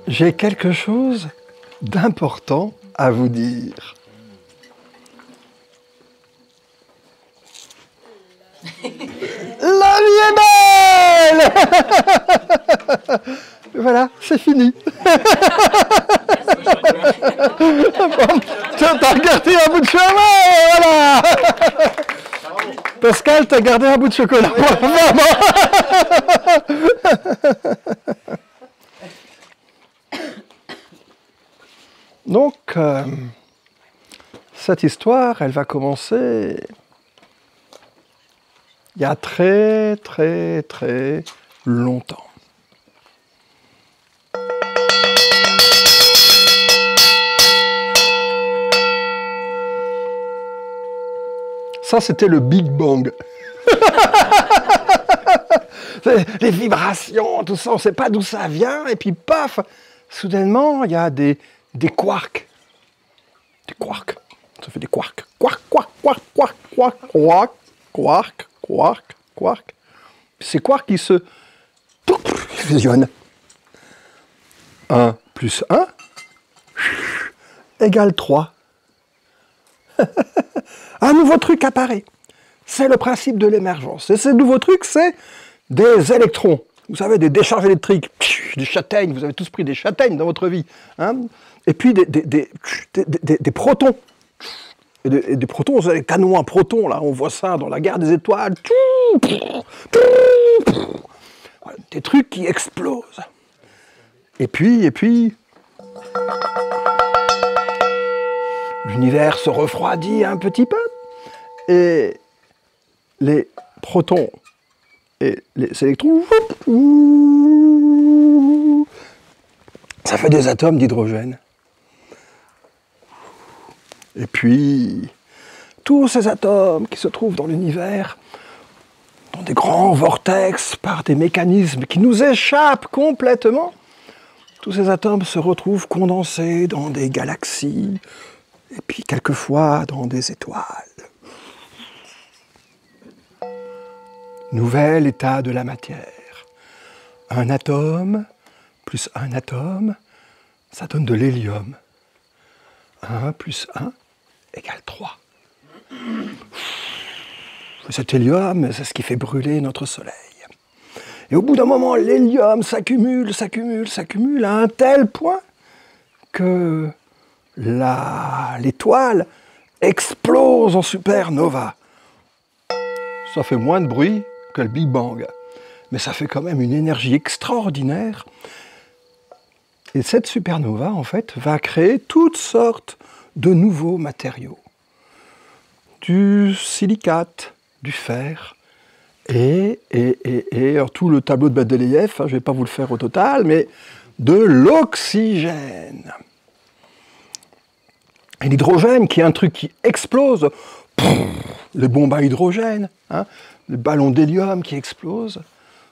J'ai quelque chose d'important à vous dire. La vie est belle. Voilà, c'est fini. T'as gardé un bout de chocolat, voilà. Pascal, t'as gardé un bout de chocolat. Donc, cette histoire, elle va commencer il y a très, très, très longtemps. Ça, c'était le Big Bang. Les vibrations, tout ça, on ne sait pas d'où ça vient, et puis paf, soudainement, il y a des quarks. Des quarks. Ça fait des quarks. Quark, quark, quark, quark, quark, quark, quark, quark, quark. Ces quarks qui se fusionnent. 1 plus 1 égale 3. Un nouveau truc apparaît. C'est le principe de l'émergence. Et ce nouveau truc, c'est des électrons. Vous savez, des décharges électriques, des châtaignes. Vous avez tous pris des châtaignes dans votre vie. Hein, et puis des protons. Et des protons, vous avez des canons à protons, là, on voit ça dans la guerre des étoiles. Des trucs qui explosent. Et puis, l'univers se refroidit un petit peu. Et les protons et les électrons, ça fait des atomes d'hydrogène. Et puis, tous ces atomes qui se trouvent dans l'univers, dans des grands vortex, par des mécanismes qui nous échappent complètement, tous ces atomes se retrouvent condensés dans des galaxies, et puis quelquefois dans des étoiles. Nouvel état de la matière. Un atome plus un atome, ça donne de l'hélium. 1 plus 1 égale 3. Cet hélium, c'est ce qui fait brûler notre soleil. Et au bout d'un moment, l'hélium s'accumule, s'accumule, s'accumule à un tel point que l'étoile explose en supernova. Ça fait moins de bruit que le Big Bang, mais ça fait quand même une énergie extraordinaire. Et cette supernova, en fait, va créer toutes sortes de nouveaux matériaux. Du silicate, du fer, et alors tout le tableau de Mendeleïev, hein, je ne vais pas vous le faire au total, mais de l'oxygène. Et l'hydrogène, qui est un truc qui explose, les bombes à hydrogène, hein, les ballons d'hélium qui explosent,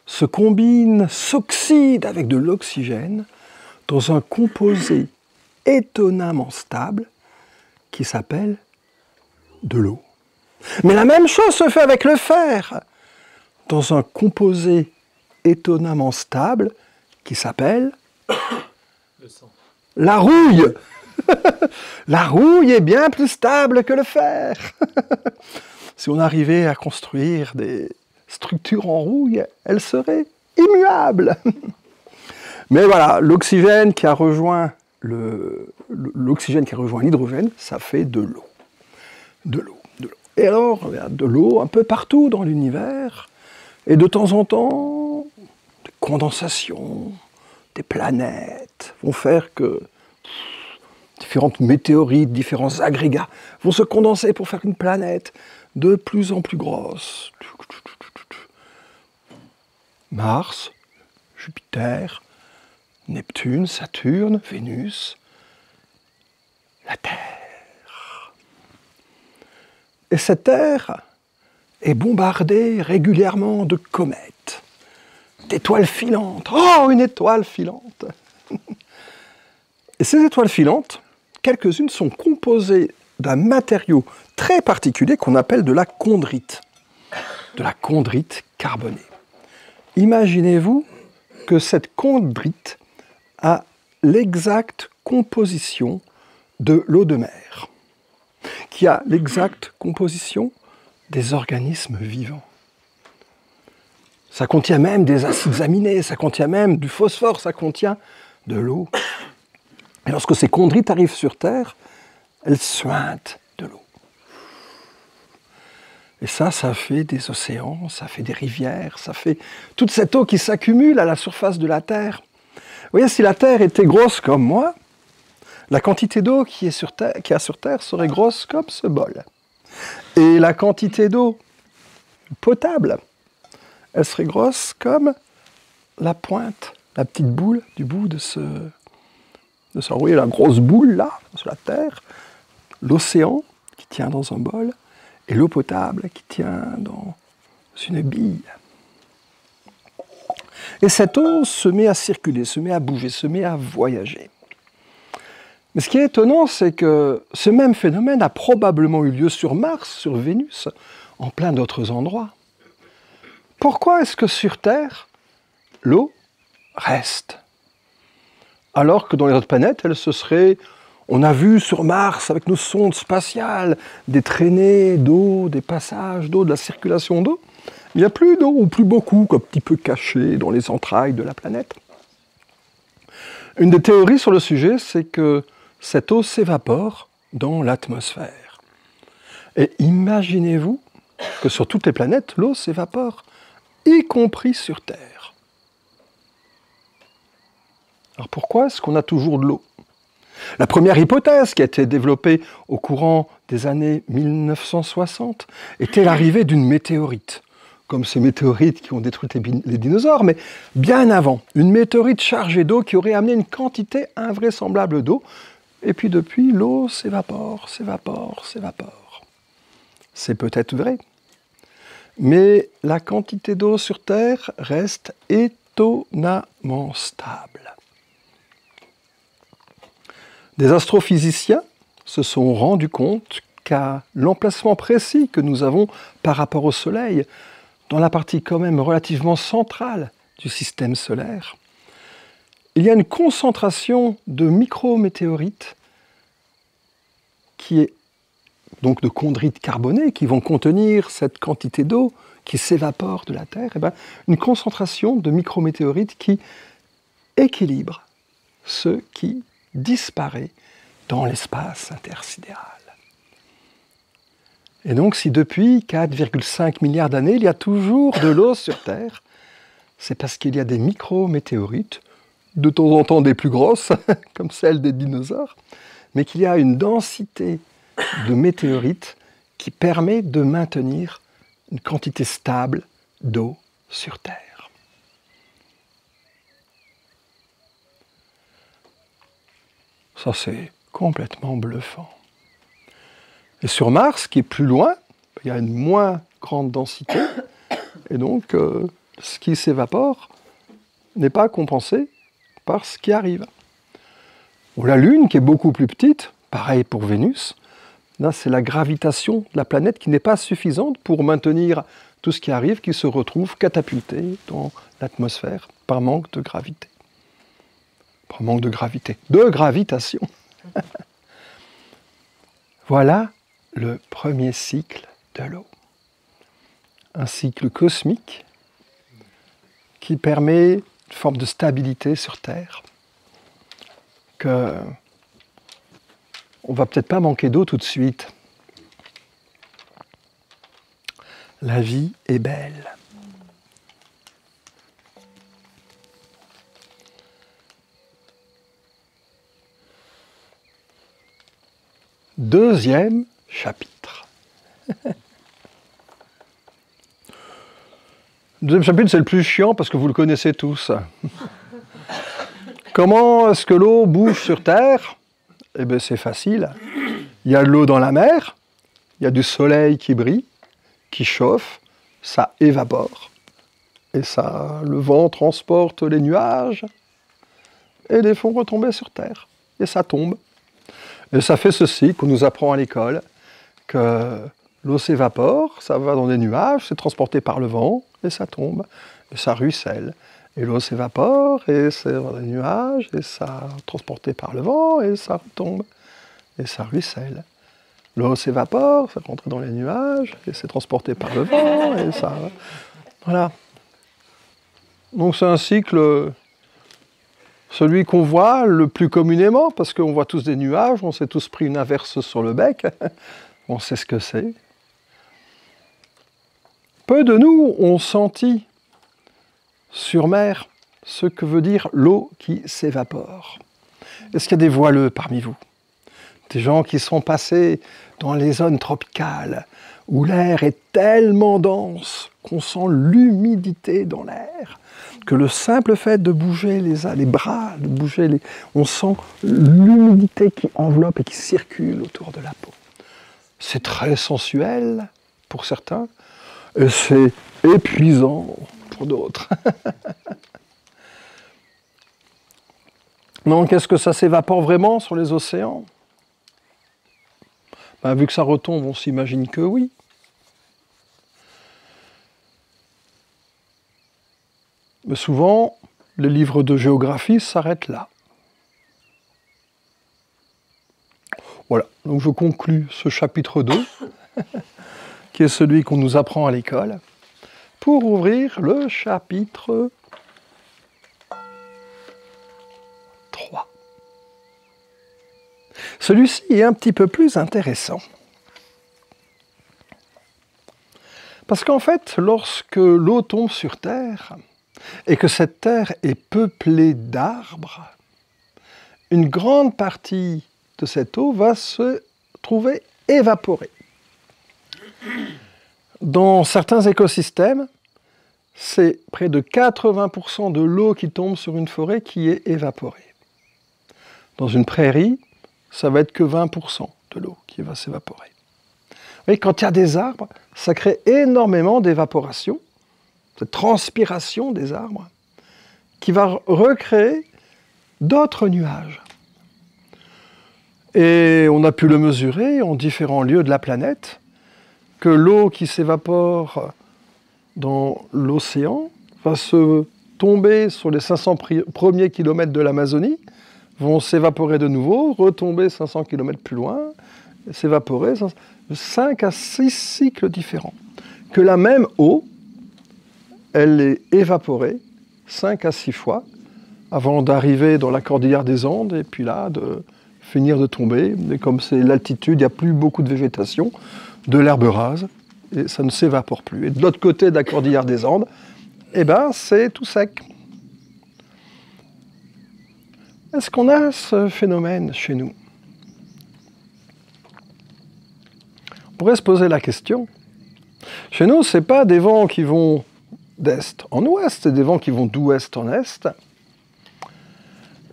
se combinent, s'oxydent avec de l'oxygène dans un composé étonnamment stable qui s'appelle de l'eau. Mais la même chose se fait avec le fer, dans un composé étonnamment stable qui s'appelle le sang. La rouille. La rouille est bien plus stable que le fer. Si on arrivait à construire des structures en rouille, elles seraient immuables. Mais voilà, l'oxygène qui a rejoint l'hydrogène, ça fait de l'eau. De l'eau. Et alors, il y a de l'eau un peu partout dans l'univers, et de temps en temps, des condensations, des planètes vont faire que différentes météorites, différents agrégats vont se condenser pour faire une planète de plus en plus grosse. Mars, Jupiter, Neptune, Saturne, Vénus, la Terre. Et cette Terre est bombardée régulièrement de comètes, d'étoiles filantes. Oh, une étoile filante! Et ces étoiles filantes, quelques-unes sont composée d'un matériau très particulier qu'on appelle de la chondrite carbonée. Imaginez-vous que cette chondrite a l'exacte composition de l'eau de mer, qui a l'exacte composition des organismes vivants. Ça contient même des acides aminés, ça contient même du phosphore, ça contient de l'eau. Et lorsque ces chondrites arrivent sur Terre, elles suintent de l'eau. Et ça fait des océans, ça fait des rivières, ça fait toute cette eau qui s'accumule à la surface de la Terre. Vous voyez, si la Terre était grosse comme moi, la quantité d'eau qu'il y a sur Terre serait grosse comme ce bol. Et la quantité d'eau potable, elle serait grosse comme la pointe, la petite boule du bout de ce... Vous voyez la grosse boule là, sur la Terre, l'océan qui tient dans un bol, et l'eau potable qui tient dans une bille. Et cette eau se met à circuler, se met à bouger, se met à voyager. Mais ce qui est étonnant, c'est que ce même phénomène a probablement eu lieu sur Mars, sur Vénus, en plein d'autres endroits. Pourquoi est-ce que sur Terre, l'eau reste? Alors que dans les autres planètes, elle se serait... On a vu sur Mars, avec nos sondes spatiales, des traînées d'eau, des passages d'eau, de la circulation d'eau. Il n'y a plus d'eau, ou plus beaucoup, un petit peu cachée dans les entrailles de la planète. Une des théories sur le sujet, c'est que cette eau s'évapore dans l'atmosphère. Et imaginez-vous que sur toutes les planètes, l'eau s'évapore, y compris sur Terre. Alors pourquoi est-ce qu'on a toujours de l'eau? La première hypothèse qui a été développée au courant des années 1960 était l'arrivée d'une météorite, comme ces météorites qui ont détruit les dinosaures, mais bien avant, une météorite chargée d'eau qui aurait amené une quantité invraisemblable d'eau, et puis depuis, l'eau s'évapore, s'évapore, s'évapore. C'est peut-être vrai, mais la quantité d'eau sur Terre reste étonnamment stable. Des astrophysiciens se sont rendus compte qu'à l'emplacement précis que nous avons par rapport au Soleil, dans la partie quand même relativement centrale du système solaire, il y a une concentration de micrométéorites qui est donc de chondrites carbonées qui vont contenir cette quantité d'eau qui s'évapore de la Terre, et bien, une concentration de micrométéorites qui équilibre ce qui disparaît dans l'espace intersidéral. Et donc, si depuis 4,5 milliards d'années, il y a toujours de l'eau sur Terre, c'est parce qu'il y a des micrométéorites, de temps en temps des plus grosses, comme celles des dinosaures, mais qu'il y a une densité de météorites qui permet de maintenir une quantité stable d'eau sur Terre. Ça, c'est complètement bluffant. Et sur Mars, qui est plus loin, il y a une moins grande densité, et donc ce qui s'évapore n'est pas compensé par ce qui arrive. Ou la Lune, qui est beaucoup plus petite, pareil pour Vénus, là c'est la gravitation de la planète qui n'est pas suffisante pour maintenir tout ce qui arrive, qui se retrouve catapulté dans l'atmosphère par manque de gravité. Par manque de gravité, de gravitation. Voilà le premier cycle de l'eau. Un cycle cosmique qui permet une forme de stabilité sur Terre, que on ne va peut-être pas manquer d'eau tout de suite. La vie est belle. Deuxième chapitre. Le deuxième chapitre, c'est le plus chiant parce que vous le connaissez tous. Comment est-ce que l'eau bouge sur Terre? Eh bien, c'est facile. Il y a de l'eau dans la mer, il y a du soleil qui brille, qui chauffe, ça évapore. Et ça, le vent transporte les nuages et les font retomber sur Terre. Et ça tombe. Et ça fait ceci qu'on nous apprend à l'école, que l'eau s'évapore, ça va dans des nuages, c'est transporté par le vent, et ça tombe, et ça ruisselle. Et l'eau s'évapore, et c'est dans des nuages, et ça transporté par le vent, et ça retombe, et ça ruisselle. L'eau s'évapore, ça rentre dans les nuages, et c'est transporté par le vent, et ça... Voilà. Donc c'est un cycle, celui qu'on voit le plus communément, parce qu'on voit tous des nuages, on s'est tous pris une averse sur le bec, on sait ce que c'est. Peu de nous ont senti sur mer ce que veut dire l'eau qui s'évapore. Est-ce qu'il y a des voileux parmi vous? Des gens qui sont passés dans les zones tropicales, où l'air est tellement dense qu'on sent l'humidité dans l'air, que le simple fait de bouger les bras, de bouger on sent l'humidité qui enveloppe et qui circule autour de la peau. C'est très sensuel pour certains, et c'est épuisant pour d'autres. Donc, est-ce que ça s'évapore vraiment sur les océans? Ben, vu que ça retombe, on s'imagine que oui. Mais souvent, les livres de géographie s'arrêtent là. Voilà, donc je conclus ce chapitre 2, qui est celui qu'on nous apprend à l'école, pour ouvrir le chapitre 3. Celui-ci est un petit peu plus intéressant. Parce qu'en fait, lorsque l'eau tombe sur Terre, et que cette Terre est peuplée d'arbres, une grande partie de cette eau va se trouver évaporée. Dans certains écosystèmes, c'est près de 80% de l'eau qui tombe sur une forêt qui est évaporée. Dans une prairie, ça va être que 20% de l'eau qui va s'évaporer. Vous voyez, quand il y a des arbres, ça crée énormément d'évaporation, cette transpiration des arbres, qui va recréer d'autres nuages. Et on a pu le mesurer en différents lieux de la planète, que l'eau qui s'évapore dans l'océan va se tomber sur les 500 premiers kilomètres de l'Amazonie, vont s'évaporer de nouveau, retomber 500 kilomètres plus loin, s'évaporer, 5 à 6 cycles différents. Que la même eau, elle est évaporée 5 à 6 fois avant d'arriver dans la cordillère des Andes et puis là, de finir de tomber. Et comme c'est l'altitude, il n'y a plus beaucoup de végétation, de l'herbe rase, et ça ne s'évapore plus. Et de l'autre côté de la cordillère des Andes, eh ben, c'est tout sec. Est-ce qu'on a ce phénomène chez nous? On pourrait se poser la question. Chez nous, ce n'est pas des vents qui vont d'est en ouest, c'est des vents qui vont d'ouest en est.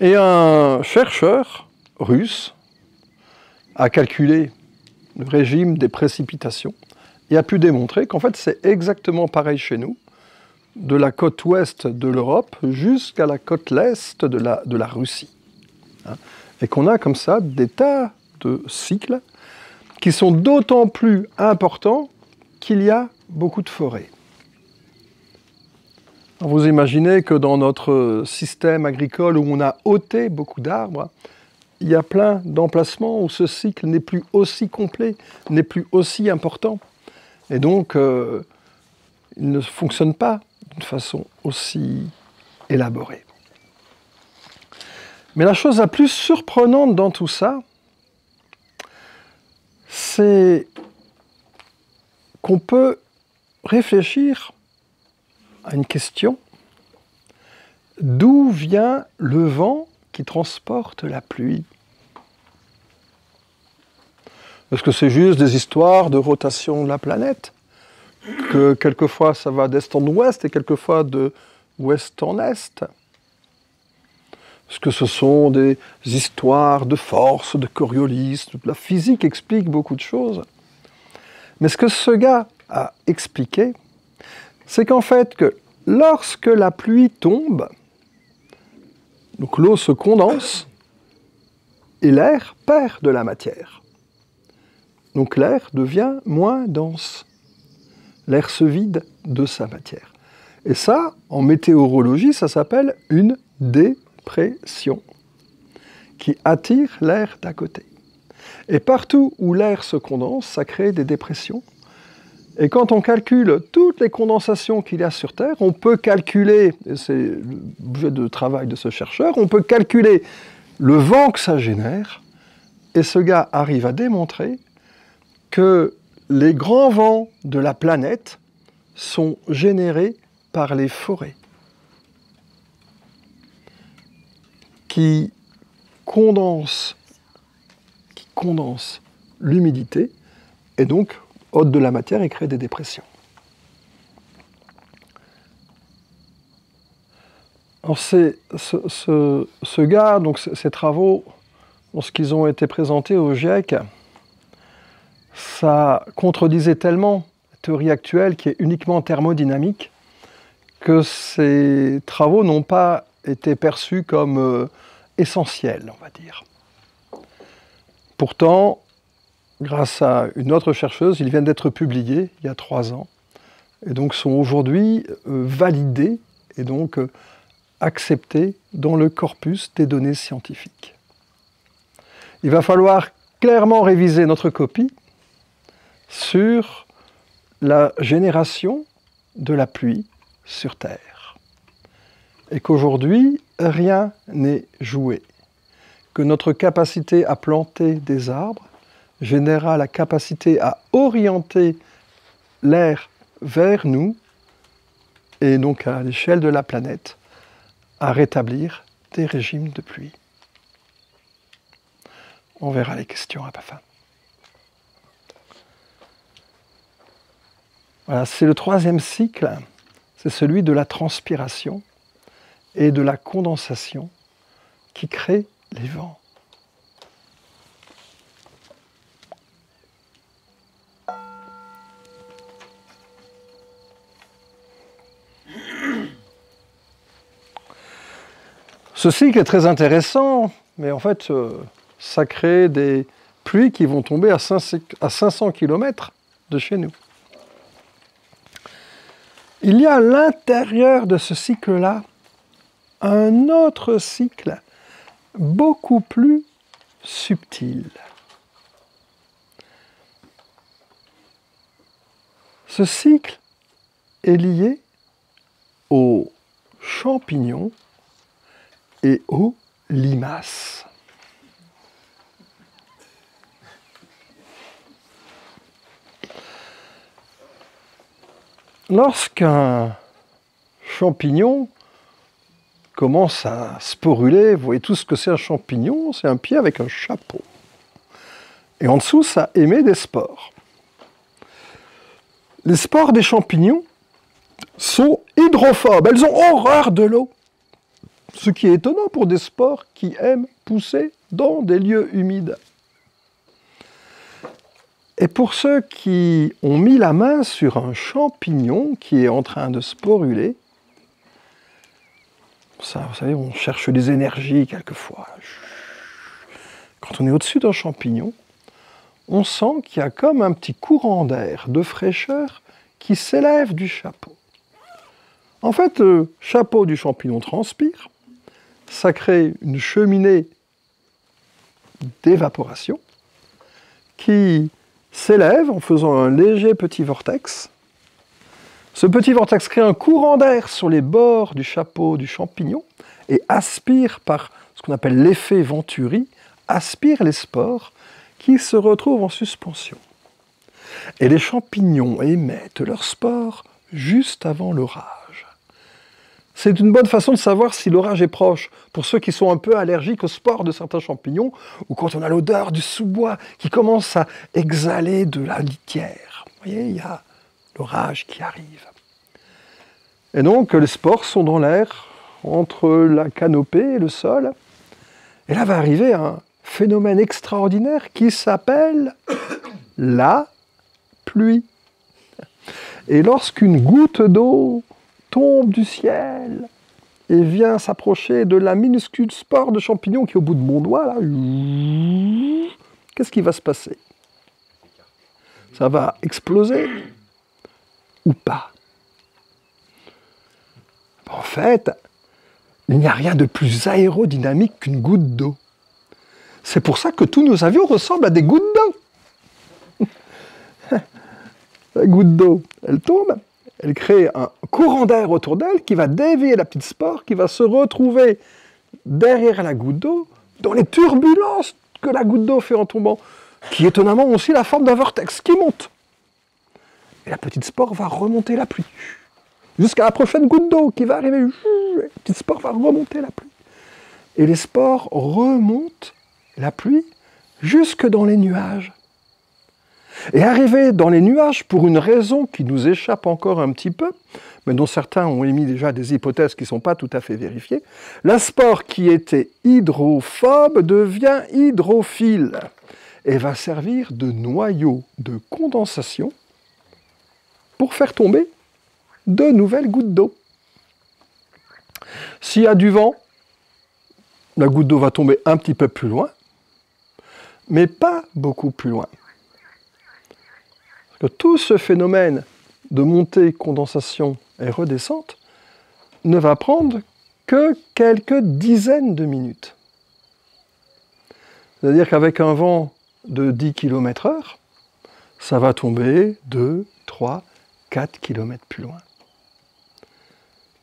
Et un chercheur russe a calculé le régime des précipitations et a pu démontrer qu'en fait c'est exactement pareil chez nous, de la côte ouest de l'Europe jusqu'à la côte l'est de la Russie. Et qu'on a comme ça des tas de cycles qui sont d'autant plus importants qu'il y a beaucoup de forêts. Alors vous imaginez que dans notre système agricole où on a ôté beaucoup d'arbres, il y a plein d'emplacements où ce cycle n'est plus aussi complet, n'est plus aussi important. Et donc, il ne fonctionne pas d'une façon aussi élaborée. Mais la chose la plus surprenante dans tout ça, c'est qu'on peut réfléchir à une question. D'où vient le vent qui transporte la pluie? Est-ce que c'est juste des histoires de rotation de la planète? Que quelquefois ça va d'est en ouest et quelquefois de ouest en est? Est-ce que ce sont des histoires de force, de Coriolis? La physique explique beaucoup de choses. Mais ce que ce gars a expliqué, c'est qu'en fait, que lorsque la pluie tombe, donc l'eau se condense, et l'air perd de la matière. Donc l'air devient moins dense. L'air se vide de sa matière. Et ça, en météorologie, ça s'appelle une dépression, qui attire l'air d'à côté. Et partout où l'air se condense, ça crée des dépressions. Et quand on calcule toutes les condensations qu'il y a sur Terre, on peut calculer, et c'est l'objet de travail de ce chercheur, on peut calculer le vent que ça génère, et ce gars arrive à démontrer que les grands vents de la planète sont générés par les forêts qui condensent l'humidité et donc ôtent de la matière et créent des dépressions. Alors ce gars, donc ces travaux, lorsqu'ils ont été présentés au GIEC, ça contredisait tellement la théorie actuelle qui est uniquement thermodynamique que ces travaux n'ont pas été perçus comme essentiels, on va dire. Pourtant, grâce à une autre chercheuse, ils viennent d'être publiés il y a 3 ans, et donc sont aujourd'hui validés et donc acceptés dans le corpus des données scientifiques. Il va falloir clairement réviser notre copie sur la génération de la pluie sur Terre. Et qu'aujourd'hui, rien n'est joué. Que notre capacité à planter des arbres générera la capacité à orienter l'air vers nous, et donc à l'échelle de la planète, à rétablir des régimes de pluie. On verra les questions à la fin. Voilà, c'est le 3e cycle, c'est celui de la transpiration et de la condensation qui crée les vents. Ce cycle est très intéressant, mais en fait, ça crée des pluies qui vont tomber à 500 km de chez nous. Il y a à l'intérieur de ce cycle-là un autre cycle beaucoup plus subtil. Ce cycle est lié aux champignons et aux limaces. Lorsqu'un champignon commence à sporuler, vous voyez tout ce que c'est un champignon, c'est un pied avec un chapeau. Et en dessous, ça émet des spores. Les spores des champignons sont hydrophobes, elles ont horreur de l'eau. Ce qui est étonnant pour des spores qui aiment pousser dans des lieux humides. Et pour ceux qui ont mis la main sur un champignon qui est en train de sporuler, ça, vous savez, on cherche des énergies quelquefois. Quand on est au-dessus d'un champignon, on sent qu'il y a comme un petit courant d'air, de fraîcheur, qui s'élève du chapeau. En fait, le chapeau du champignon transpire, ça crée une cheminée d'évaporation qui s'élève en faisant un léger petit vortex. Ce petit vortex crée un courant d'air sur les bords du chapeau du champignon et aspire par ce qu'on appelle l'effet Venturi, aspire les spores qui se retrouvent en suspension. Et les champignons émettent leurs spores juste avant l'orage. C'est une bonne façon de savoir si l'orage est proche, pour ceux qui sont un peu allergiques aux spores de certains champignons, ou quand on a l'odeur du sous-bois qui commence à exhaler de la litière. Vous voyez, il y a l'orage qui arrive. Et donc, les spores sont dans l'air, entre la canopée et le sol. Et là va arriver un phénomène extraordinaire qui s'appelle la pluie. Et lorsqu'une goutte d'eau tombe du ciel et vient s'approcher de la minuscule spore de champignon qui est au bout de mon doigt, là, qu'est-ce qui va se passer? Ça va exploser ou pas? En fait, il n'y a rien de plus aérodynamique qu'une goutte d'eau. C'est pour ça que tous nos avions ressemblent à des gouttes d'eau. La goutte d'eau, elle tombe, elle crée un courant d'air autour d'elle qui va dévier la petite spore, qui va se retrouver derrière la goutte d'eau, dans les turbulences que la goutte d'eau fait en tombant, qui étonnamment ont aussi la forme d'un vortex qui monte. Et la petite spore va remonter la pluie, jusqu'à la prochaine goutte d'eau qui va arriver. La petite spore va remonter la pluie. Et les spores remontent la pluie jusque dans les nuages. Et arrivé dans les nuages, pour une raison qui nous échappe encore un petit peu, mais dont certains ont émis déjà des hypothèses qui ne sont pas tout à fait vérifiées, la spore qui était hydrophobe devient hydrophile et va servir de noyau de condensation pour faire tomber de nouvelles gouttes d'eau. S'il y a du vent, la goutte d'eau va tomber un petit peu plus loin, mais pas beaucoup plus loin. Parce que tout ce phénomène de montée, condensation et redescente ne va prendre que quelques dizaines de minutes. C'est-à-dire qu'avec un vent de 10 km/h, ça va tomber 2, 3, 4 km plus loin.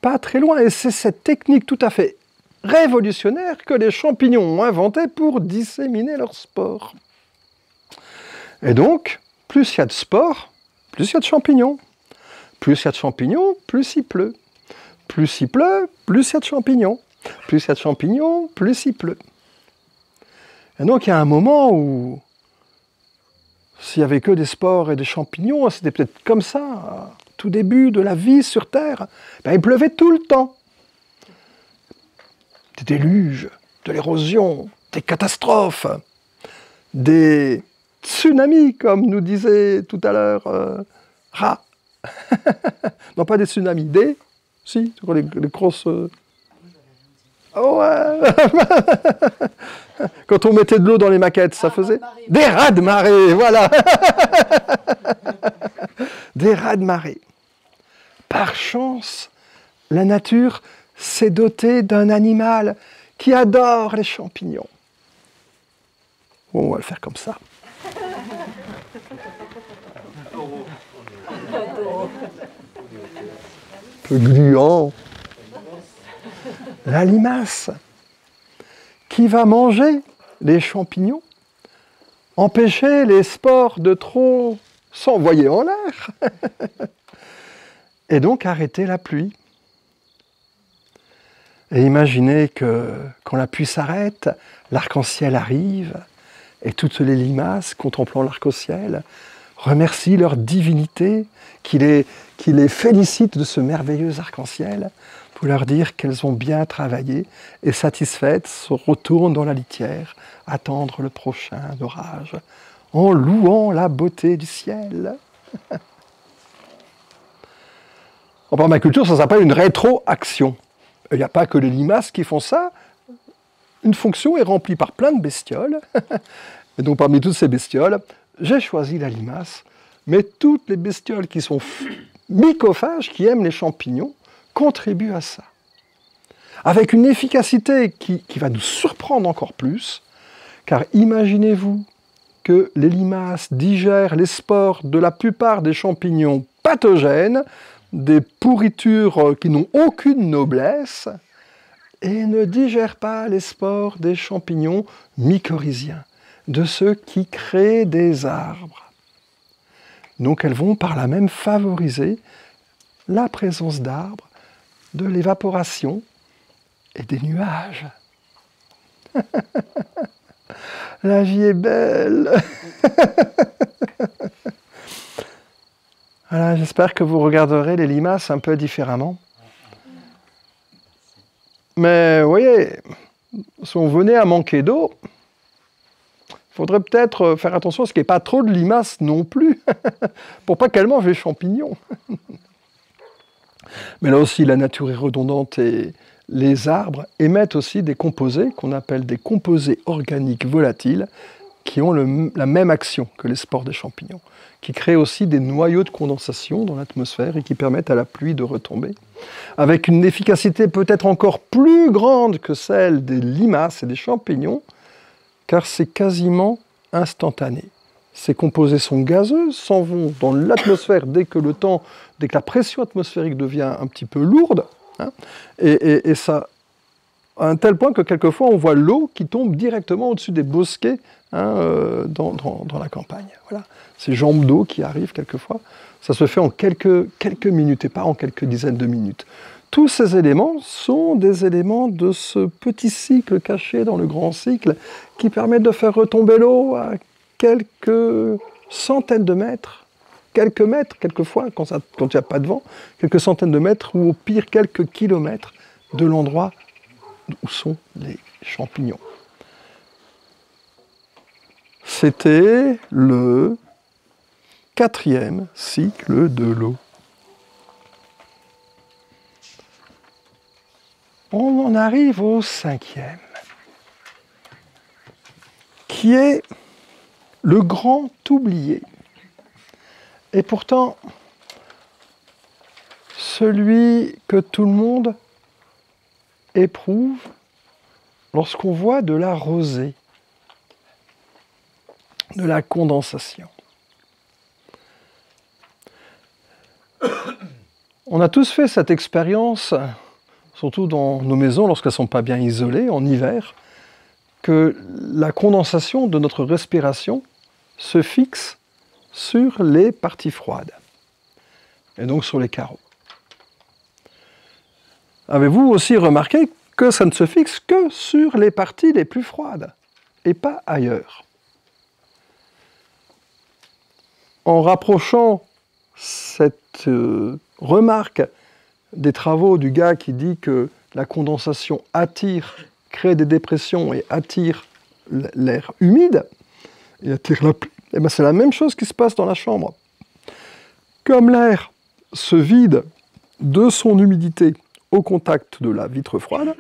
Pas très loin, et c'est cette technique tout à fait révolutionnaire que les champignons ont inventée pour disséminer leurs spores. Et donc, plus il y a de spores, plus il y a de champignons. Plus il y a de champignons, plus il pleut. Plus il pleut, plus il y a de champignons. Plus il y a de champignons, plus il pleut. Et donc il y a un moment où, s'il n'y avait que des spores et des champignons, c'était peut-être comme ça, tout début de la vie sur Terre, il pleuvait tout le temps. Des déluges, de l'érosion, des catastrophes, des tsunamis, comme nous disait tout à l'heure Ra. Non, pas des tsunamis, si, les grosses... Oh ouais. Quand on mettait de l'eau dans les maquettes, ça faisait... Des raz-de-marée, voilà. Des raz-de-marée. Par chance, la nature s'est dotée d'un animal qui adore les champignons. Bon, on va le faire comme ça. Un peu gluant. La limace qui va manger les champignons, empêcher les spores de trop s'envoyer en l'air et donc arrêter la pluie. Et imaginez que quand la pluie s'arrête, l'arc-en-ciel arrive et toutes les limaces, contemplant l'arc-en-ciel, remercient leur divinité qui les félicite de ce merveilleux arc-en-ciel pour leur dire qu'elles ont bien travaillé et satisfaites se retournent dans la litière, attendre le prochain orage, en louant la beauté du ciel. En permaculture, ça s'appelle une rétroaction. Il n'y a pas que les limaces qui font ça. Une fonction est remplie par plein de bestioles. Et donc parmi toutes ces bestioles, j'ai choisi la limace, mais toutes les bestioles qui sont mycophages, qui aiment les champignons, contribuent à ça. Avec une efficacité qui va nous surprendre encore plus, car imaginez-vous que les limaces digèrent les spores de la plupart des champignons pathogènes, des pourritures qui n'ont aucune noblesse, et ne digèrent pas les spores des champignons mycorhiziens, de ceux qui créent des arbres. Donc elles vont par là même favoriser la présence d'arbres, de l'évaporation et des nuages. La vie est belle. Voilà, j'espère que vous regarderez les limaces un peu différemment. Mais vous voyez, si on venait à manquer d'eau, il faudrait peut-être faire attention à ce qu'il n'y ait pas trop de limaces non plus, pour pas qu'elles mangent les champignons. Mais là aussi, la nature est redondante et les arbres émettent aussi des composés qu'on appelle des composés organiques volatiles qui ont la même action que les spores des champignons, qui créent aussi des noyaux de condensation dans l'atmosphère et qui permettent à la pluie de retomber, avec une efficacité peut-être encore plus grande que celle des limaces et des champignons, car c'est quasiment instantané. Ces composés sont gazeux, s'en vont dans l'atmosphère dès que la pression atmosphérique devient un petit peu lourde, hein, et ça, à un tel point que quelquefois on voit l'eau qui tombe directement au-dessus des bosquets dans la campagne. Voilà. Ces jambes d'eau qui arrivent quelquefois, ça se fait en quelques minutes et pas en quelques dizaines de minutes. Tous ces éléments sont des éléments de ce petit cycle caché dans le grand cycle qui permet de faire retomber l'eau à quelques centaines de mètres, quelques mètres quelquefois, quand il n'y a pas de vent, quelques centaines de mètres ou au pire quelques kilomètres de l'endroit où sont les champignons. C'était le 4e cycle de l'eau. On en arrive au 5e, qui est le grand oublié. Et pourtant, celui que tout le monde éprouve lorsqu'on voit de la rosée, de la condensation. On a tous fait cette expérience, surtout dans nos maisons lorsqu'elles ne sont pas bien isolées, en hiver, que la condensation de notre respiration se fixe sur les parties froides, et donc sur les carreaux. Avez-vous aussi remarqué que ça ne se fixe que sur les parties les plus froides, et pas ailleurs? En rapprochant cette remarque des travaux du gars qui dit que la condensation crée des dépressions et attire l'air humide, et attire la pluie, et bien c'est la même chose qui se passe dans la chambre. Comme l'air se vide de son humidité au contact de la vitre froide,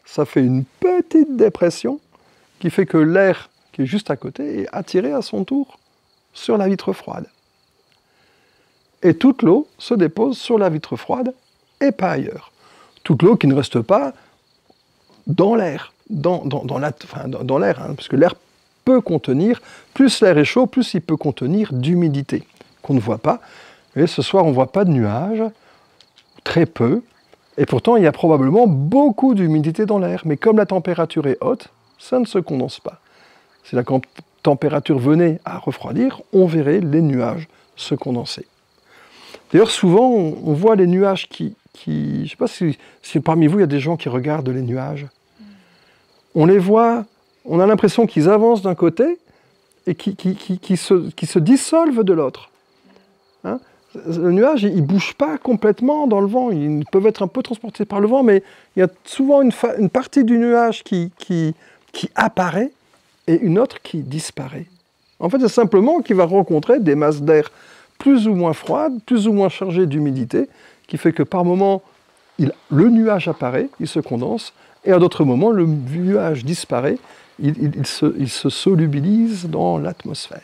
ça fait une petite dépression qui fait que l'air qui est juste à côté est attiré à son tour sur la vitre froide. Et toute l'eau se dépose sur la vitre froide et pas ailleurs. Toute l'eau qui ne reste pas dans l'air, dans l'air, hein, parce que l'air peut contenir, plus l'air est chaud, plus il peut contenir d'humidité, qu'on ne voit pas. Et ce soir, on ne voit pas de nuages, très peu, et pourtant il y a probablement beaucoup d'humidité dans l'air. Mais comme la température est haute, ça ne se condense pas. Si la température venait à refroidir, on verrait les nuages se condenser. D'ailleurs, souvent, on voit les nuages qui... Je ne sais pas si parmi vous, il y a des gens qui regardent les nuages. On les voit, on a l'impression qu'ils avancent d'un côté et qui se dissolvent de l'autre. Hein? Le nuage, il ne bouge pas complètement dans le vent. Ils peuvent être un peu transportés par le vent, mais il y a souvent une partie du nuage qui apparaît et une autre qui disparaît. En fait, c'est simplement qu'il va rencontrer des masses d'air plus ou moins froides, plus ou moins chargées d'humidité, qui fait que par moments, le nuage apparaît, il se condense, et à d'autres moments, le nuage disparaît, il se solubilise dans l'atmosphère.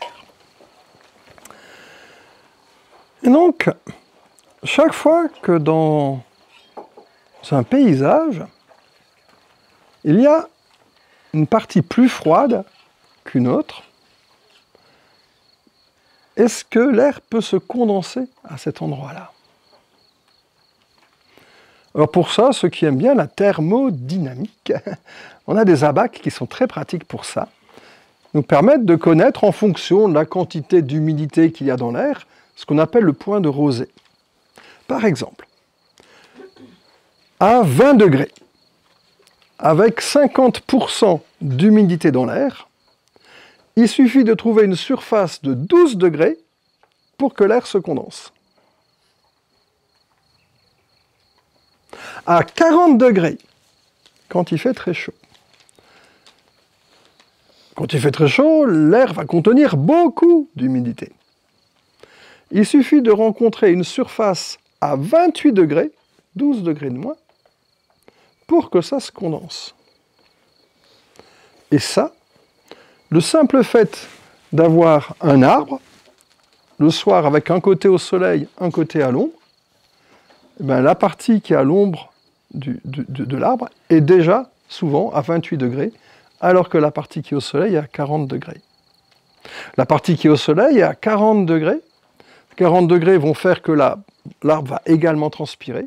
Et donc, chaque fois que dans un paysage, il y a une partie plus froide qu'une autre, est-ce que l'air peut se condenser à cet endroit-là? Alors pour ça, ceux qui aiment bien la thermodynamique, on a des abacs qui sont très pratiques pour ça, nous permettent de connaître en fonction de la quantité d'humidité qu'il y a dans l'air, ce qu'on appelle le point de rosée. Par exemple, à 20 degrés, avec 50% d'humidité dans l'air, il suffit de trouver une surface de 12 degrés pour que l'air se condense. À 40 degrés, quand il fait très chaud. Quand il fait très chaud, l'air va contenir beaucoup d'humidité. Il suffit de rencontrer une surface à 28 degrés, 12 degrés de moins, pour que ça se condense. Et ça, le simple fait d'avoir un arbre, le soir avec un côté au soleil, un côté à l'ombre, eh bien, la partie qui est à l'ombre de l'arbre est déjà souvent à 28 degrés, alors que la partie qui est au soleil est à 40 degrés. La partie qui est au soleil est à 40 degrés. 40 degrés vont faire que l'arbre va également transpirer.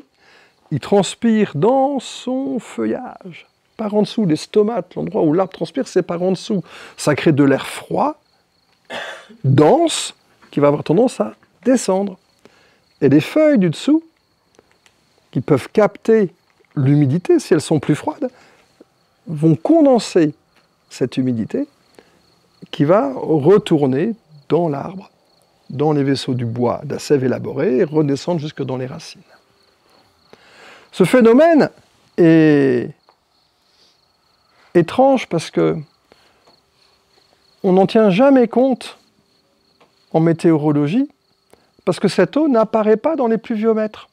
Il transpire dans son feuillage, par en dessous. Les stomates, l'endroit où l'arbre transpire, c'est par en dessous. Ça crée de l'air froid, dense, qui va avoir tendance à descendre. Et les feuilles du dessous, qui peuvent capter l'humidité, si elles sont plus froides, vont condenser cette humidité qui va retourner dans l'arbre, dans les vaisseaux du bois, de la sève élaborée, et redescendre jusque dans les racines. Ce phénomène est étrange parce que on n'en tient jamais compte en météorologie, parce que cette eau n'apparaît pas dans les pluviomètres.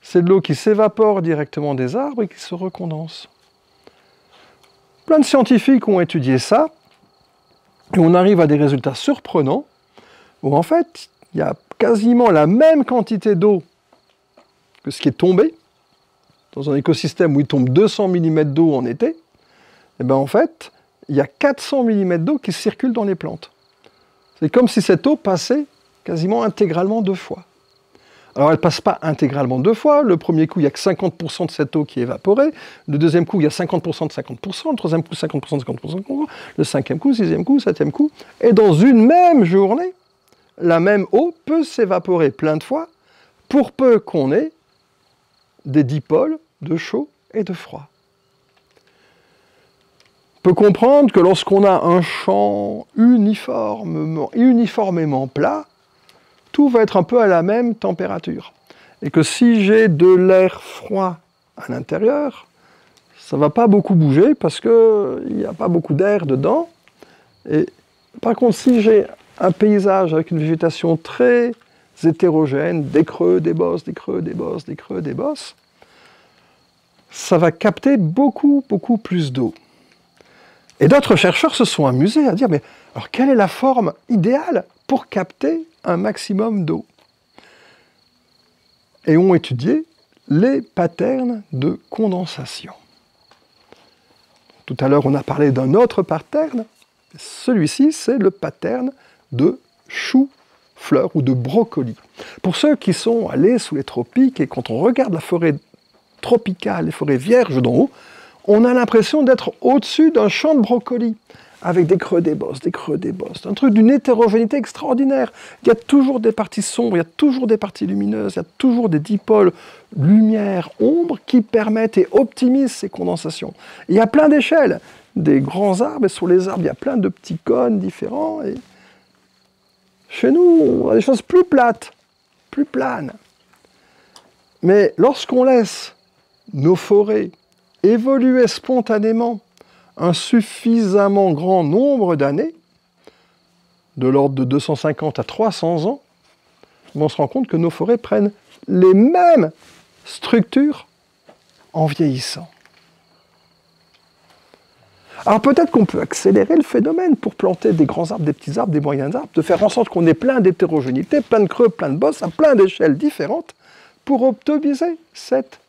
C'est de l'eau qui s'évapore directement des arbres et qui se recondense. Plein de scientifiques ont étudié ça, et on arrive à des résultats surprenants, où en fait, il y a quasiment la même quantité d'eau que ce qui est tombé. Dans un écosystème où il tombe 200 mm d'eau en été, et bien en fait, il y a 400 mm d'eau qui circulent dans les plantes. C'est comme si cette eau passait quasiment intégralement 2 fois. Alors elle ne passe pas intégralement 2 fois. Le premier coup, il n'y a que 50% de cette eau qui est évaporée. Le deuxième coup, il y a 50% de 50%. Le troisième coup, 50% de 50%. Le cinquième coup, sixième coup, septième coup. Et dans une même journée, la même eau peut s'évaporer plein de fois pour peu qu'on ait des dipôles de chaud et de froid. On peut comprendre que lorsqu'on a un champ uniformément plat, tout va être un peu à la même température. Et que si j'ai de l'air froid à l'intérieur, ça ne va pas beaucoup bouger parce qu'il n'y a pas beaucoup d'air dedans. Et par contre, si j'ai un paysage avec une végétation très hétérogène, des creux, des bosses, des creux, des bosses, des creux, des bosses, ça va capter beaucoup, beaucoup plus d'eau. Et d'autres chercheurs se sont amusés à dire, mais alors quelle est la forme idéale pour capter un maximum d'eau? Et ont étudié les patterns de condensation. Tout à l'heure, on a parlé d'un autre pattern. Celui-ci, c'est le pattern de chou-fleur ou de brocoli. Pour ceux qui sont allés sous les tropiques, et quand on regarde la forêt tropicale, les forêts vierges d'en haut, on a l'impression d'être au-dessus d'un champ de brocoli, avec des creux, des bosses, des creux, des bosses. Un truc d'une hétérogénéité extraordinaire. Il y a toujours des parties sombres, il y a toujours des parties lumineuses, il y a toujours des dipôles lumière-ombre qui permettent et optimisent ces condensations. Et il y a plein d'échelles, des grands arbres, et sur les arbres, il y a plein de petits cônes différents. Et chez nous, on a des choses plus plates, plus planes. Mais lorsqu'on laisse nos forêts évoluer spontanément un suffisamment grand nombre d'années, de l'ordre de 250 à 300 ans, on se rend compte que nos forêts prennent les mêmes structures en vieillissant. Alors peut-être qu'on peut accélérer le phénomène pour planter des grands arbres, des petits arbres, des moyens arbres, de faire en sorte qu'on ait plein d'hétérogénéité, plein de creux, plein de bosses, à plein d'échelles différentes, pour optimiser cette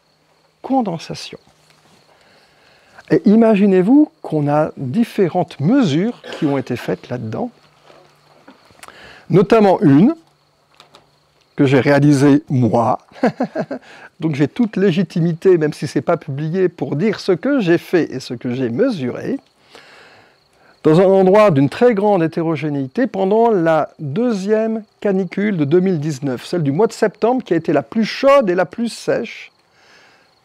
condensation. Et imaginez-vous qu'on a différentes mesures qui ont été faites là-dedans, notamment une que j'ai réalisée moi, donc j'ai toute légitimité, même si ce n'est pas publié, pour dire ce que j'ai fait et ce que j'ai mesuré, dans un endroit d'une très grande hétérogénéité pendant la deuxième canicule de 2019, celle du mois de septembre qui a été la plus chaude et la plus sèche.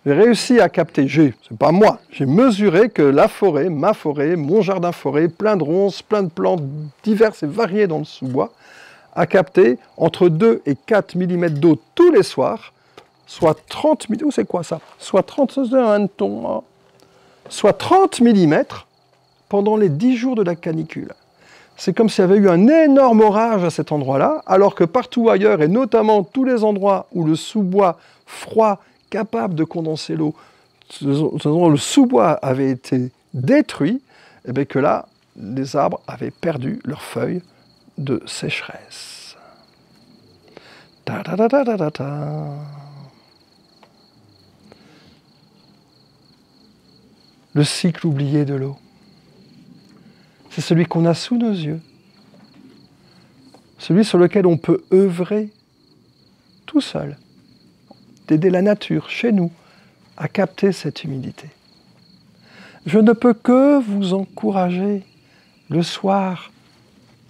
J'ai réussi à capter, c'est pas moi, j'ai mesuré que la forêt, ma forêt, mon jardin forêt, plein de ronces, plein de plantes diverses et variées dans le sous-bois, a capté entre 2 et 4 mm d'eau tous les soirs, soit 30 mm, c'est quoi ça? Soit 30 mm pendant les 10 jours de la canicule. C'est comme s'il y avait eu un énorme orage à cet endroit-là, alors que partout ailleurs, et notamment tous les endroits où le sous-bois froid capable de condenser l'eau, le sous-bois avait été détruit, et bien que là, les arbres avaient perdu leurs feuilles de sécheresse. Ta -ta -ta -ta -ta -ta -ta. Le cycle oublié de l'eau, c'est celui qu'on a sous nos yeux, celui sur lequel on peut œuvrer tout seul, d'aider la nature, chez nous, à capter cette humidité. Je ne peux que vous encourager le soir,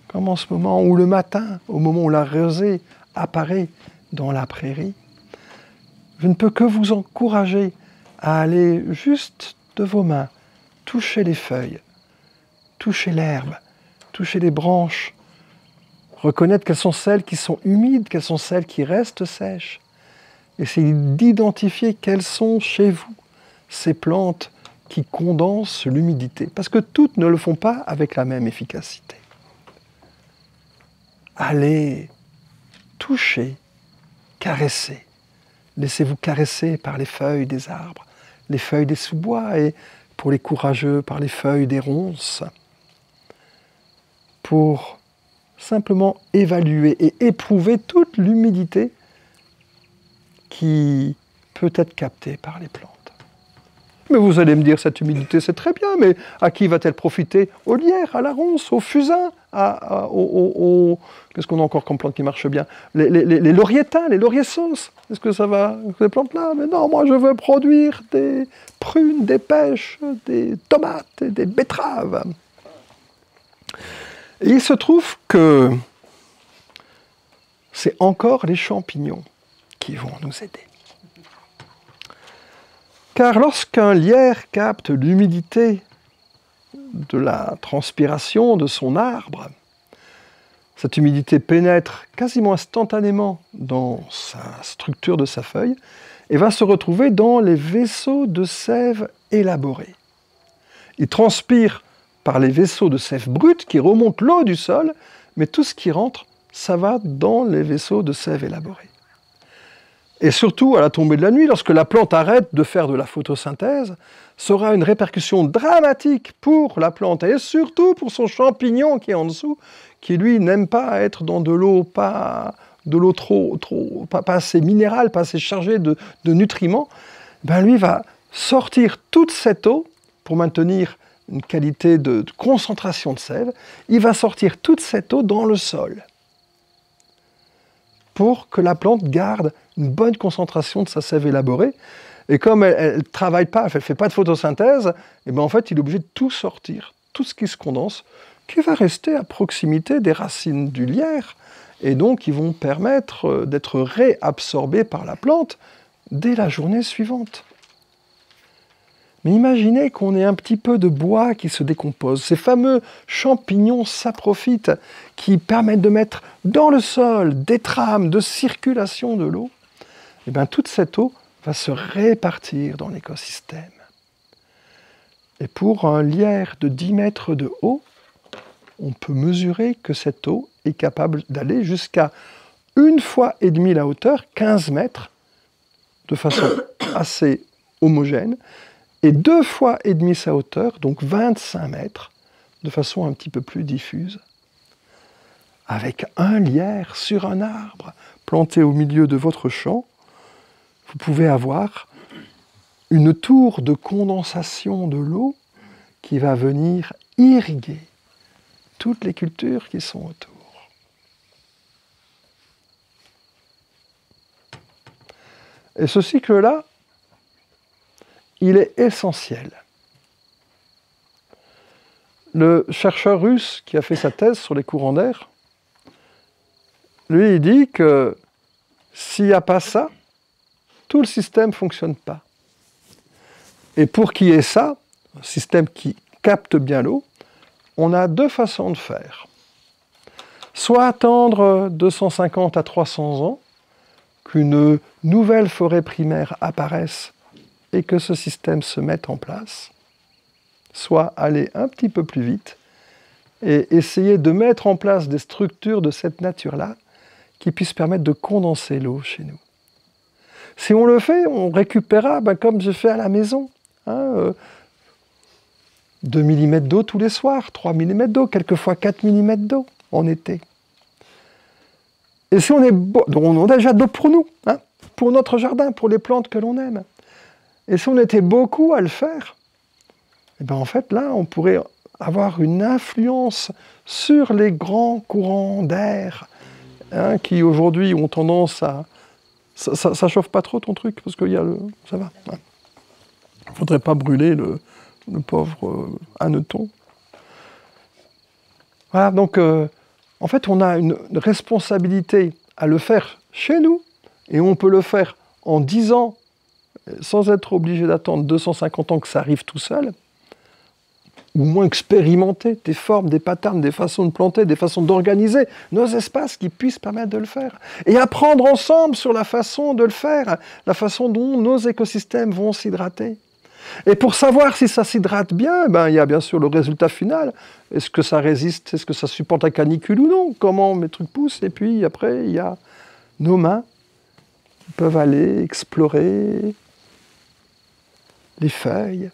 comme en ce moment, ou le matin, au moment où la rosée apparaît dans la prairie. Je ne peux que vous encourager à aller juste de vos mains, toucher les feuilles, toucher l'herbe, toucher les branches, reconnaître quelles sont celles qui sont humides, quelles sont celles qui restent sèches. Essayez d'identifier quelles sont chez vous ces plantes qui condensent l'humidité, parce que toutes ne le font pas avec la même efficacité. Allez, touchez, caressez. Laissez-vous caresser par les feuilles des arbres, les feuilles des sous-bois et, pour les courageux, par les feuilles des ronces, pour simplement évaluer et éprouver toute l'humidité qui peut être captée par les plantes. Mais vous allez me dire, cette humidité, c'est très bien, mais à qui va-t-elle profiter? Aux lierres, à la ronce, aux fusains, qu'est-ce qu'on a encore comme plante qui marche bien? Les lauriétins, les lauriers-sauces. Est-ce que ça va, ces plantes-là? Mais non, moi je veux produire des prunes, des pêches, des tomates, et des betteraves. Et il se trouve que c'est encore les champignons qui vont nous aider. Car lorsqu'un lierre capte l'humidité de la transpiration de son arbre, cette humidité pénètre quasiment instantanément dans sa structure de sa feuille et va se retrouver dans les vaisseaux de sève élaborés. Il transpire par les vaisseaux de sève brute qui remontent l'eau du sol, mais tout ce qui rentre, ça va dans les vaisseaux de sève élaborés. Et surtout, à la tombée de la nuit, lorsque la plante arrête de faire de la photosynthèse, ça aura une répercussion dramatique pour la plante et surtout pour son champignon qui est en dessous, qui lui n'aime pas être dans de l'eau, pas assez minérale, pas assez chargée de nutriments. Ben lui va sortir toute cette eau pour maintenir une qualité de concentration de sève. Il va sortir toute cette eau dans le sol pour que la plante garde une bonne concentration de sa sève élaborée. Et comme elle ne travaille pas, elle ne fait pas de photosynthèse, et ben en fait, il est obligé de tout sortir, tout ce qui se condense, qui va rester à proximité des racines du lierre, et donc qui vont permettre d'être réabsorbés par la plante dès la journée suivante. Mais imaginez qu'on ait un petit peu de bois qui se décompose. Ces fameux champignons saprophytes qui permettent de mettre dans le sol des trames de circulation de l'eau. Et bien toute cette eau va se répartir dans l'écosystème. Et pour un lierre de 10 mètres de haut, on peut mesurer que cette eau est capable d'aller jusqu'à 1,5 fois la hauteur, 15 mètres, de façon assez homogène, et 2,5 fois sa hauteur, donc 25 mètres, de façon un petit peu plus diffuse, avec un lierre sur un arbre planté au milieu de votre champ. Vous pouvez avoir une tour de condensation de l'eau qui va venir irriguer toutes les cultures qui sont autour. Et ce cycle-là, il est essentiel. Le chercheur russe qui a fait sa thèse sur les courants d'air, lui, il dit que s'il n'y a pas ça, tout le système ne fonctionne pas. Et pour qu'il y ait ça, un système qui capte bien l'eau, on a deux façons de faire. Soit attendre 250 à 300 ans qu'une nouvelle forêt primaire apparaisse et que ce système se mette en place, soit aller un petit peu plus vite et essayer de mettre en place des structures de cette nature-là qui puissent permettre de condenser l'eau chez nous. Si on le fait, on récupérera comme je fais à la maison. 2 mm d'eau tous les soirs, 3 mm d'eau, quelquefois 4 mm d'eau en été. Et si on est on a déjà d'eau pour nous, pour notre jardin, pour les plantes que l'on aime. Et si on était beaucoup à le faire, et bien en fait là, on pourrait avoir une influence sur les grands courants d'air qui aujourd'hui ont tendance à... Ça chauffe pas trop ton truc, parce qu'il y a le... Ça va. Il ne faudrait pas brûler le pauvre hanneton. Voilà, donc en fait on a une responsabilité à le faire chez nous, et on peut le faire en 10 ans, sans être obligé d'attendre 250 ans que ça arrive tout seul, ou moins expérimenter des formes, des patterns, des façons de planter, des façons d'organiser nos espaces qui puissent permettre de le faire. Et apprendre ensemble sur la façon de le faire, la façon dont nos écosystèmes vont s'hydrater. Et pour savoir si ça s'hydrate bien, il y a bien sûr le résultat final. Est-ce que ça résiste, est-ce que ça supporte la canicule ou non? Comment mes trucs poussent? Et puis après, il y a nos mains qui peuvent aller explorer les feuilles,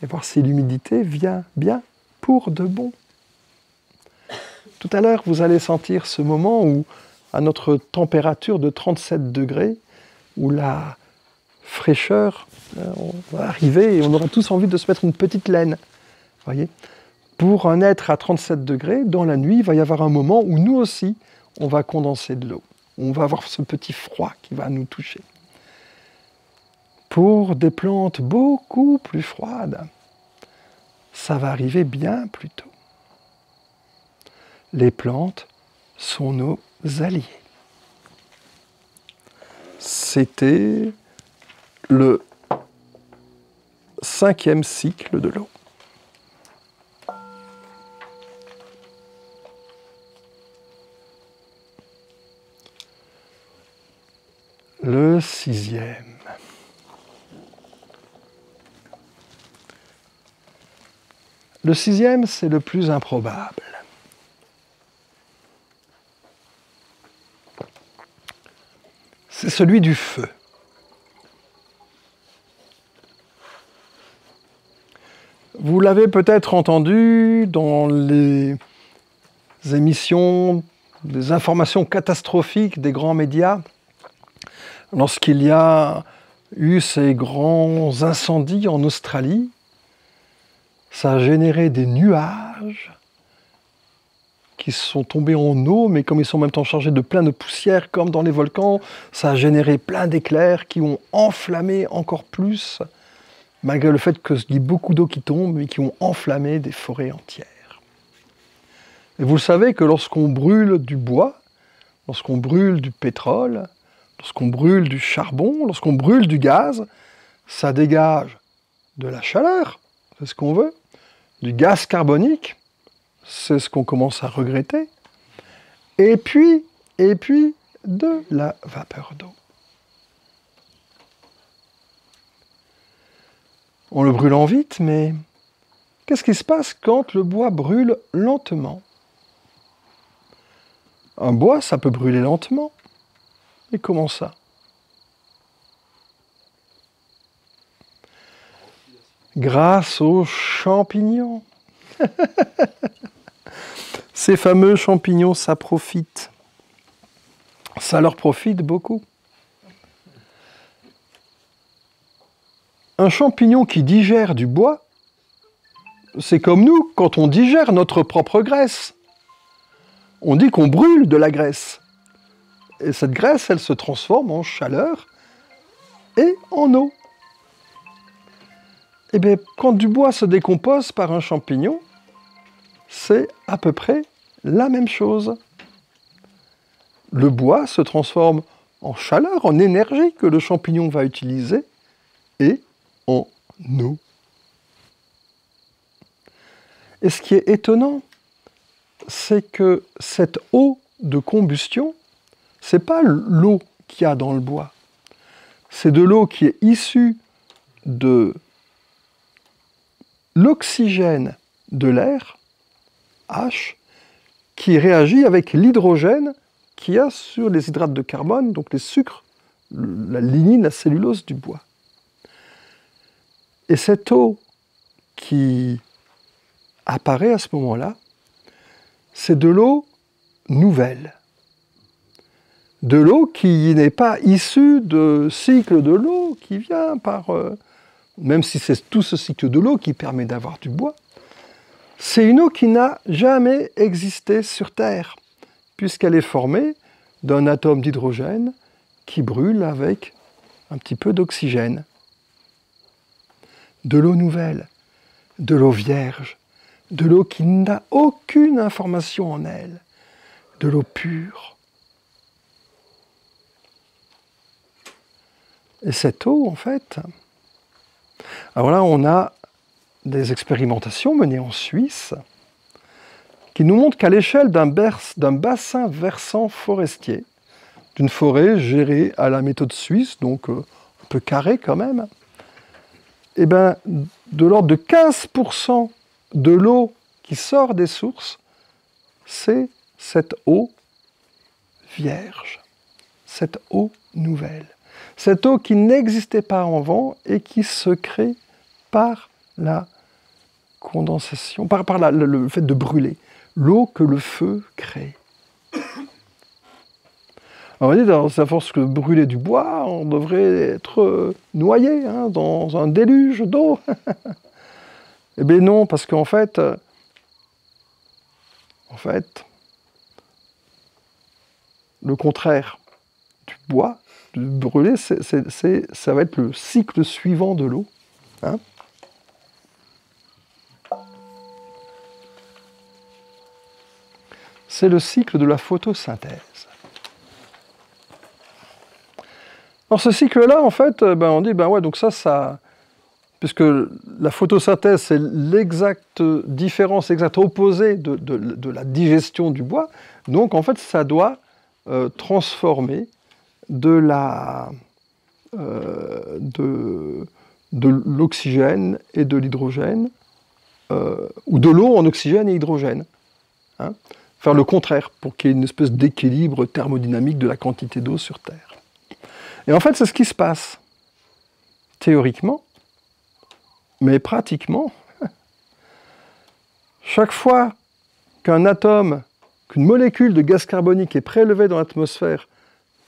et voir si l'humidité vient bien pour de bon. Tout à l'heure, vous allez sentir ce moment où, à notre température de 37 degrés, où la fraîcheur va arriver et on aura tous envie de se mettre une petite laine. Voyez ? Pour un être à 37 degrés, dans la nuit, il va y avoir un moment où nous aussi, on va condenser de l'eau. On va avoir ce petit froid qui va nous toucher. Pour des plantes beaucoup plus froides, ça va arriver bien plus tôt. Les plantes sont nos alliés. C'était le 5e cycle de l'eau. Le 6e. Le 6e, c'est le plus improbable. C'est celui du feu. Vous l'avez peut-être entendu dans les émissions, des informations catastrophiques des grands médias, lorsqu'il y a eu ces grands incendies en Australie. Ça a généré des nuages qui sont tombés en eau, mais comme ils sont en même temps chargés de plein de poussière, comme dans les volcans, ça a généré plein d'éclairs qui ont enflammé encore plus, malgré le fait qu'il y ait beaucoup d'eau qui tombe, mais qui ont enflammé des forêts entières. Et vous le savez que lorsqu'on brûle du bois, lorsqu'on brûle du pétrole, lorsqu'on brûle du charbon, lorsqu'on brûle du gaz, ça dégage de la chaleur, c'est ce qu'on veut, du gaz carbonique, c'est ce qu'on commence à regretter, et puis de la vapeur d'eau. On le brûle en vite, mais qu'est-ce qui se passe quand le bois brûle lentement? Un bois, ça peut brûler lentement. Et comment ça? Grâce aux champignons. Ces fameux champignons, ça profite. Ça leur profite beaucoup. Un champignon qui digère du bois, c'est comme nous quand on digère notre propre graisse. On dit qu'on brûle de la graisse. Et cette graisse, elle se transforme en chaleur et en eau. Eh bien, quand du bois se décompose par un champignon, c'est à peu près la même chose. Le bois se transforme en chaleur, en énergie que le champignon va utiliser, et en eau. Et ce qui est étonnant, c'est que cette eau de combustion, c'est pas l'eau qu'il y a dans le bois. C'est de l'eau qui est issue de l'oxygène de l'air, H, qui réagit avec l'hydrogène qu'il y a sur les hydrates de carbone, donc les sucres la lignine, la cellulose du bois. Et cette eau qui apparaît à ce moment-là, c'est de l'eau nouvelle. De l'eau qui n'est pas issue de cycle de l'eau qui vient par... même si c'est tout ce cycle de l'eau qui permet d'avoir du bois, c'est une eau qui n'a jamais existé sur Terre, puisqu'elle est formée d'un atome d'hydrogène qui brûle avec un petit peu d'oxygène. De l'eau nouvelle, de l'eau vierge, de l'eau qui n'a aucune information en elle, de l'eau pure. Et cette eau, en fait... Alors là, on a des expérimentations menées en Suisse qui nous montrent qu'à l'échelle d'un bassin versant forestier, d'une forêt gérée à la méthode suisse, donc un peu carré quand même, eh ben, de l'ordre de 15% de l'eau qui sort des sources, c'est cette eau vierge, cette eau nouvelle. Cette eau qui n'existait pas avant et qui se crée par la condensation, par le fait de brûler. L'eau que le feu crée. On va dire, à force de brûler du bois, on devrait être noyé dans un déluge d'eau. Eh bien non, parce qu'en fait, le contraire du bois, de brûler, ça va être le cycle suivant de l'eau. Hein. C'est le cycle de la photosynthèse. Alors ce cycle-là, en fait, on dit, ouais, donc ça, puisque la photosynthèse, c'est l'exacte différence, l'exact opposé de la digestion du bois, donc en fait, ça doit transformer de l'oxygène et de l'hydrogène, ou de l'eau en oxygène et hydrogène. Hein, faire le contraire, pour qu'il y ait une espèce d'équilibre thermodynamique de la quantité d'eau sur Terre. Et en fait, c'est ce qui se passe, théoriquement, mais pratiquement. Chaque fois qu'un atome, qu'une molécule de gaz carbonique est prélevée dans l'atmosphère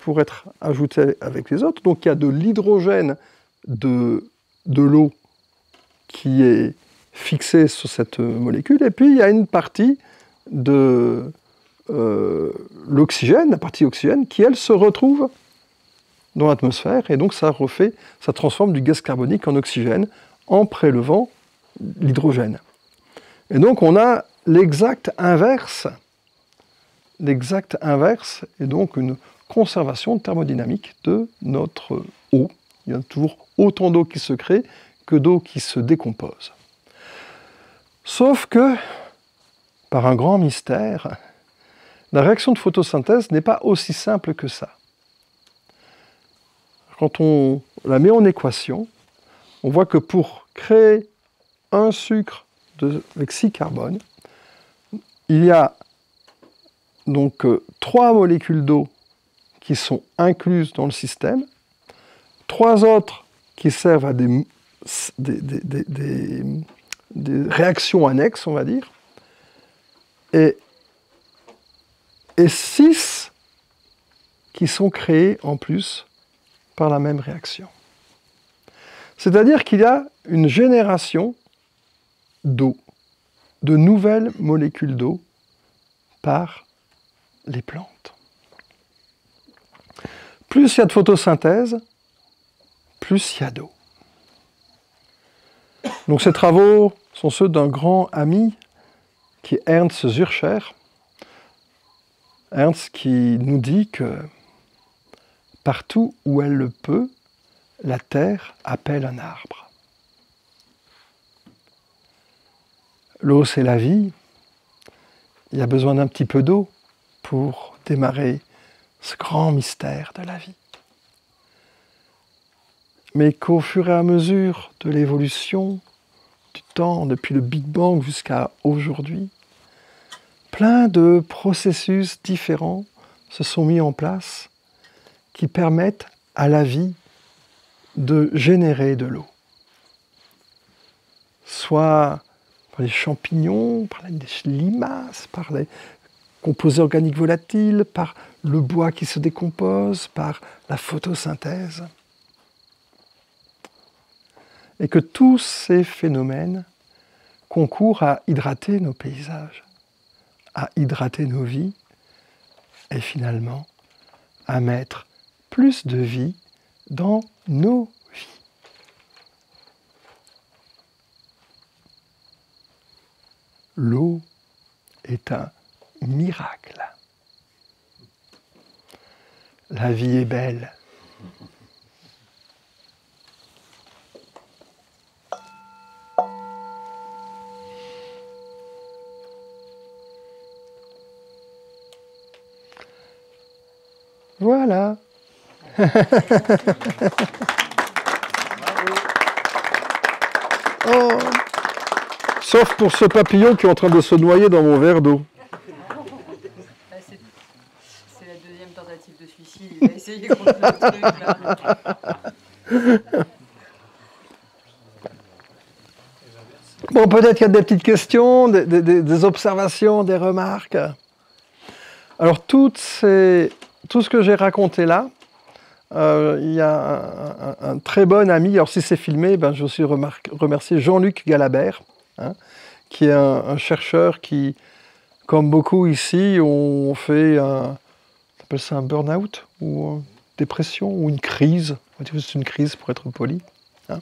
pour être ajoutée avec les autres, donc il y a de l'hydrogène de l'eau qui est fixée sur cette molécule, et puis il y a une partie de l'oxygène, la partie oxygène, qui elle se retrouve dans l'atmosphère, et donc ça transforme du gaz carbonique en oxygène en prélevant l'hydrogène. Et donc on a l'exact inverse, et donc une conservation thermodynamique de notre eau. Il y a toujours autant d'eau qui se crée que d'eau qui se décompose. Sauf que, par un grand mystère, la réaction de photosynthèse n'est pas aussi simple que ça. Quand on la met en équation, on voit que pour créer un sucre avec 6 carbones, il y a donc 3 molécules d'eau qui sont incluses dans le système, 3 autres qui servent à des réactions annexes, on va dire, et 6 qui sont créées en plus par la même réaction. C'est-à-dire qu'il y a une génération d'eau, de nouvelles molécules d'eau par les plantes. Plus il y a de photosynthèse, plus il y a d'eau. Donc ces travaux sont ceux d'un grand ami qui est Ernst Zürcher. Ernst qui nous dit que partout où elle le peut, la terre appelle un arbre. L'eau, c'est la vie. Il y a besoin d'un petit peu d'eau pour démarrer ce grand mystère de la vie. Mais qu'au fur et à mesure de l'évolution du temps, depuis le Big Bang jusqu'à aujourd'hui, plein de processus différents se sont mis en place qui permettent à la vie de générer de l'eau. Soit par les champignons, par les limaces, par les composés organiques volatiles, par le bois qui se décompose, par la photosynthèse. Et que tous ces phénomènes concourent à hydrater nos paysages, à hydrater nos vies et finalement à mettre plus de vie dans nos vies. L'eau est un miracle. La vie est belle. Voilà. Oh. Sauf pour ce papillon qui est en train de se noyer dans mon verre d'eau. C'est la deuxième tentative de suicide. Il a essayé contre le truc là. Bon, peut-être qu'il y a des petites questions, des observations, des remarques. Alors, tout ce que j'ai raconté là, il y a un très bon ami, alors si c'est filmé, ben, je suis remercier Jean-Luc Galabert, hein, qui est un chercheur qui, comme beaucoup ici, ont fait on appelle ça un burn-out, ou une dépression, ou une crise, on va dire que c'est une crise pour être poli, hein,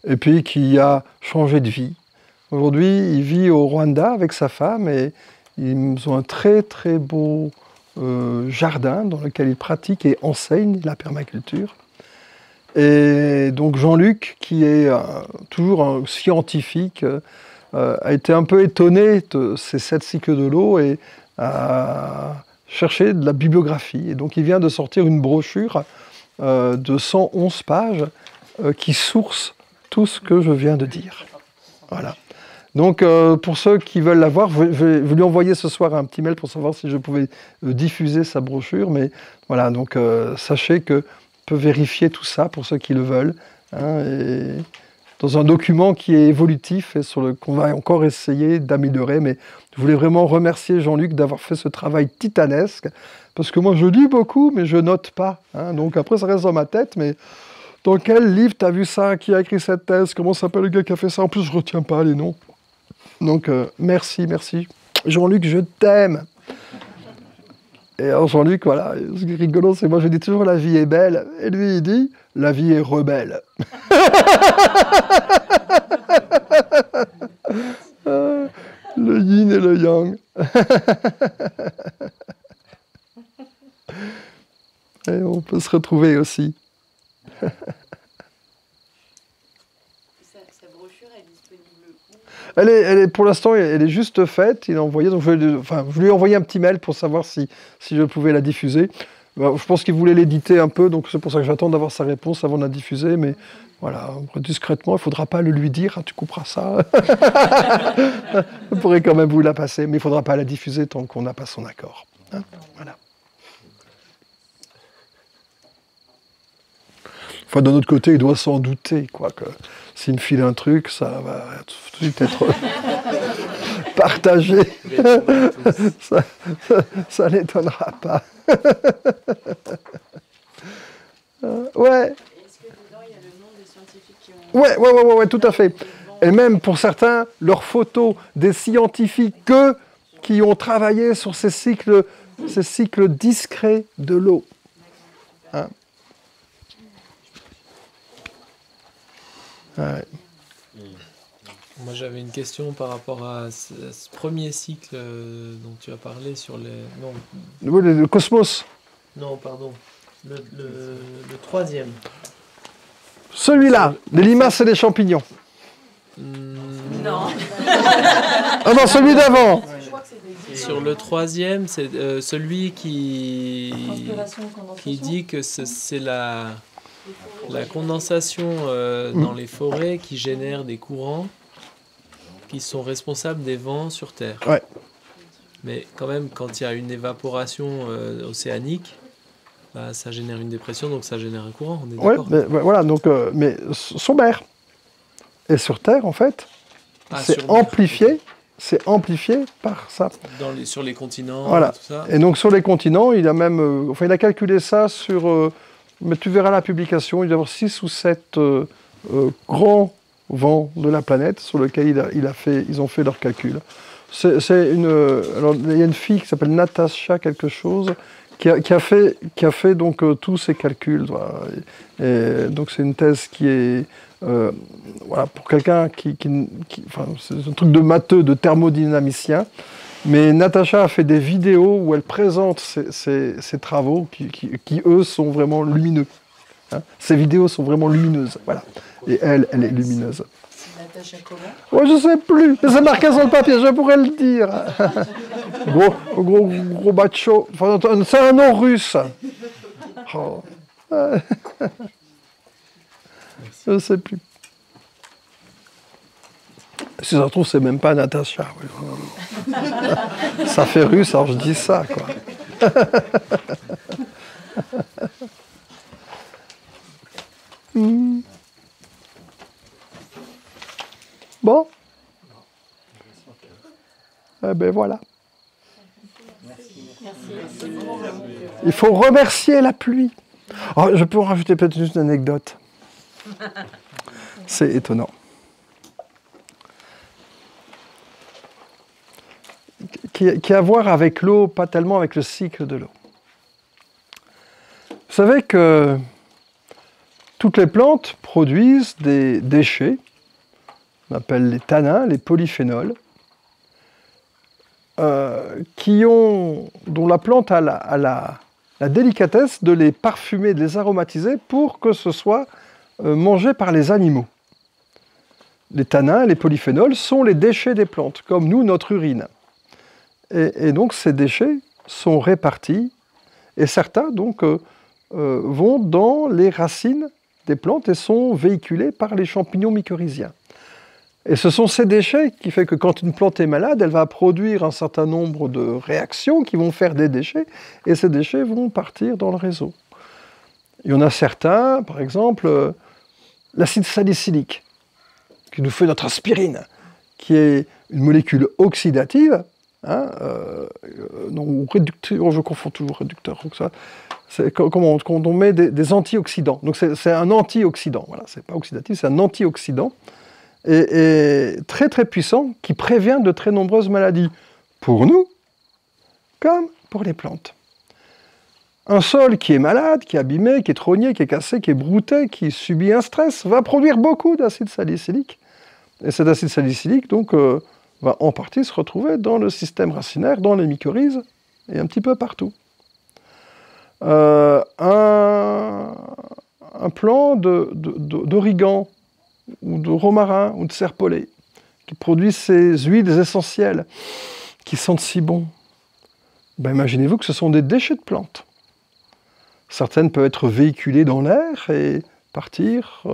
et puis qui a changé de vie. Aujourd'hui, il vit au Rwanda avec sa femme et ils ont un très très beau jardin dans lequel il pratique et enseigne la permaculture. Et donc Jean-Luc, qui est toujours un scientifique, a été un peu étonné de ces 7 cycles de l'eau et a cherché de la bibliographie. Et donc il vient de sortir une brochure de 111 pages qui source tout ce que je viens de dire. Voilà. Donc, pour ceux qui veulent la voir, je vais lui envoyer ce soir un petit mail pour savoir si je pouvais diffuser sa brochure. Mais voilà, donc sachez que on peut vérifier tout ça pour ceux qui le veulent. Hein, et dans un document qui est évolutif et qu'on va encore essayer d'améliorer. Mais je voulais vraiment remercier Jean-Luc d'avoir fait ce travail titanesque. Parce que moi, je lis beaucoup, mais je note pas. Hein, donc après, ça reste dans ma tête. Mais dans quel livre t'as vu ça? Qui a écrit cette thèse? Comment s'appelle le gars qui a fait ça? En plus, je retiens pas les noms. Donc, merci, merci. Jean-Luc, je t'aime. Et alors, Jean-Luc, voilà, ce qui est rigolo, c'est moi, je dis toujours la vie est belle. Et lui, il dit, la vie est rebelle. Le yin et le yang. Et on peut se retrouver aussi. Elle est, pour l'instant, elle est juste faite. Il a envoyé, donc je lui ai envoyé un petit mail pour savoir si je pouvais la diffuser. Je pense qu'il voulait l'éditer un peu, donc c'est pour ça que j'attends d'avoir sa réponse avant de la diffuser. Mais voilà, discrètement, il ne faudra pas le lui dire. Ah, tu couperas ça. On pourrait quand même vous la passer, mais il ne faudra pas la diffuser tant qu'on n'a pas son accord. Hein, voilà. Enfin, d'un autre côté, il doit s'en douter, quoi, que s'il me file un truc, ça va tout de suite être partagé. Ça n'étonnera pas. Ouais. Est-ce que dedans, il y a le nom des scientifiques qui ont... Ouais, tout à fait. Et même pour certains, leurs photos des scientifiques qui ont travaillé sur ces cycles discrets de l'eau. Hein? Ouais. Moi, j'avais une question par rapport à ce premier cycle dont tu as parlé sur les... Non, Le cosmos. non, pardon. Le troisième. Celui-là, les limaces et les champignons. Non. Ah non, celui d'avant. Sur le troisième, c'est celui qui dit que c'est la condensation dans les forêts qui génère des courants qui sont responsables des vents sur Terre. Ouais. Mais quand même, quand il y a une évaporation océanique, bah, ça génère une dépression, donc ça génère un courant, on est Ouais, d'accord. voilà, donc, mais sommaire. Et sur Terre, en fait, Ah, c'est sur Mars, amplifié, c'est amplifié par ça. sur les continents, Voilà. tout ça. Et donc sur les continents, il a même, enfin il a calculé ça sur, mais tu verras la publication, il doit y avoir 6 ou 7 grands vents de la planète sur lesquels ils ont fait leurs calculs. Alors il y a une fille qui s'appelle Natasha quelque chose qui a fait donc tous ces calculs. Voilà. Et donc c'est une thèse qui est voilà, pour quelqu'un enfin, c'est un truc de matheux, de thermodynamicien. Mais Natacha a fait des vidéos où elle présente ses travaux qui, eux, sont vraiment lumineux. Hein. Ces vidéos sont vraiment lumineuses. Voilà. Et elle est lumineuse. C'est Natacha comment? Ouais, je sais plus, mais c'est marqué sur le papier, je pourrais le dire. gros macho. Enfin, c'est un nom russe. Oh. Je sais plus. Si ça se trouve, c'est même pas Natacha. Ça fait russe, alors je dis ça, quoi. Bon. Eh ben voilà. Il faut remercier la pluie. Oh, je peux en rajouter peut-être juste une anecdote. C'est étonnant. Qui a à voir avec l'eau, pas tellement avec le cycle de l'eau. Vous savez que toutes les plantes produisent des déchets, on appelle les tanins, les polyphénols, dont la plante a la délicatesse de les parfumer, de les aromatiser pour que ce soit mangé par les animaux. Les tanins, les polyphénols sont les déchets des plantes, comme nous, notre urine. Et donc ces déchets sont répartis, et certains donc vont dans les racines des plantes et sont véhiculés par les champignons mycorhiziens. Et ce sont ces déchets qui font que quand une plante est malade, elle va produire un certain nombre de réactions qui vont faire des déchets, et ces déchets vont partir dans le réseau. Il y en a certains, par exemple, l'acide salicylique, qui nous fait notre aspirine, qui est une molécule oxydative, hein, non, réducteur, je confonds toujours réducteur, donc ça, c'est quand on met des antioxydants. Donc c'est un antioxydant, voilà, c'est pas oxydatif, c'est un antioxydant, et très très puissant, qui prévient de très nombreuses maladies, pour nous, comme pour les plantes. Un sol qui est malade, qui est abîmé, qui est trogné, qui est cassé, qui est brouté, qui subit un stress, va produire beaucoup d'acide salicylique. Et cet acide salicylique, donc, va en partie se retrouver dans le système racinaire, dans les mycorhizes, et un petit peu partout. Un plant d'origan, ou de romarin, ou de serpolet, qui produit ces huiles essentielles, qui sentent si bon. Ben, imaginez-vous que ce sont des déchets de plantes. Certaines peuvent être véhiculées dans l'air et partir.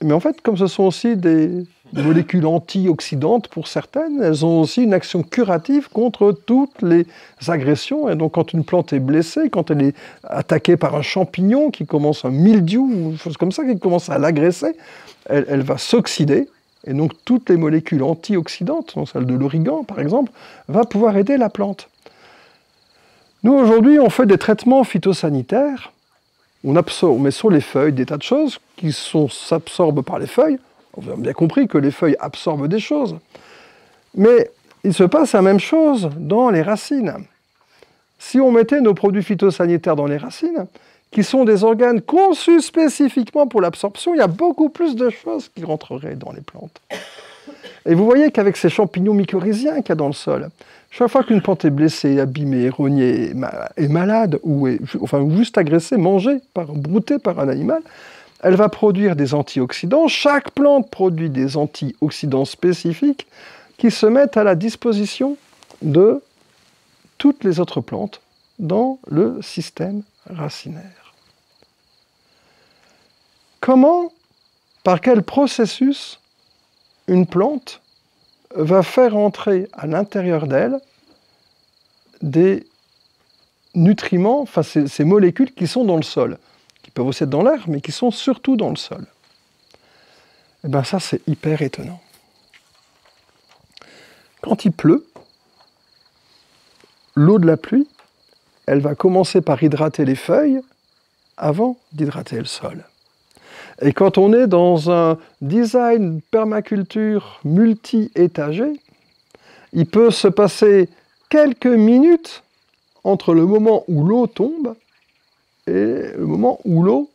Mais en fait, comme ce sont aussi des molécules antioxydantes pour certaines, elles ont aussi une action curative contre toutes les agressions. Et donc, quand une plante est blessée, quand elle est attaquée par un champignon qui commence, un mildiou, ou une chose comme ça, qui commence à l'agresser, elle va s'oxyder. Et donc, toutes les molécules antioxydantes, donc celle de l'origan par exemple, va pouvoir aider la plante. Nous, aujourd'hui, on fait des traitements phytosanitaires. On met sur les feuilles des tas de choses qui s'absorbent par les feuilles. On a bien compris que les feuilles absorbent des choses. Mais il se passe la même chose dans les racines. Si on mettait nos produits phytosanitaires dans les racines, qui sont des organes conçus spécifiquement pour l'absorption, il y a beaucoup plus de choses qui rentreraient dans les plantes. Et vous voyez qu'avec ces champignons mycorhiziens qu'il y a dans le sol, chaque fois qu'une plante est blessée, abîmée, rognée, est malade, ou juste agressée, mangée, broutée par un animal, elle va produire des antioxydants. Chaque plante produit des antioxydants spécifiques qui se mettent à la disposition de toutes les autres plantes dans le système racinaire. Comment, par quel processus une plante va faire entrer à l'intérieur d'elle des nutriments, enfin ces molécules qui sont dans le sol, qui peuvent aussi être dans l'air, mais qui sont surtout dans le sol. Et bien ça, c'est hyper étonnant. Quand il pleut, l'eau de la pluie, elle va commencer par hydrater les feuilles avant d'hydrater le sol. Et quand on est dans un design permaculture multi-étagé, il peut se passer quelques minutes entre le moment où l'eau tombe et le moment où l'eau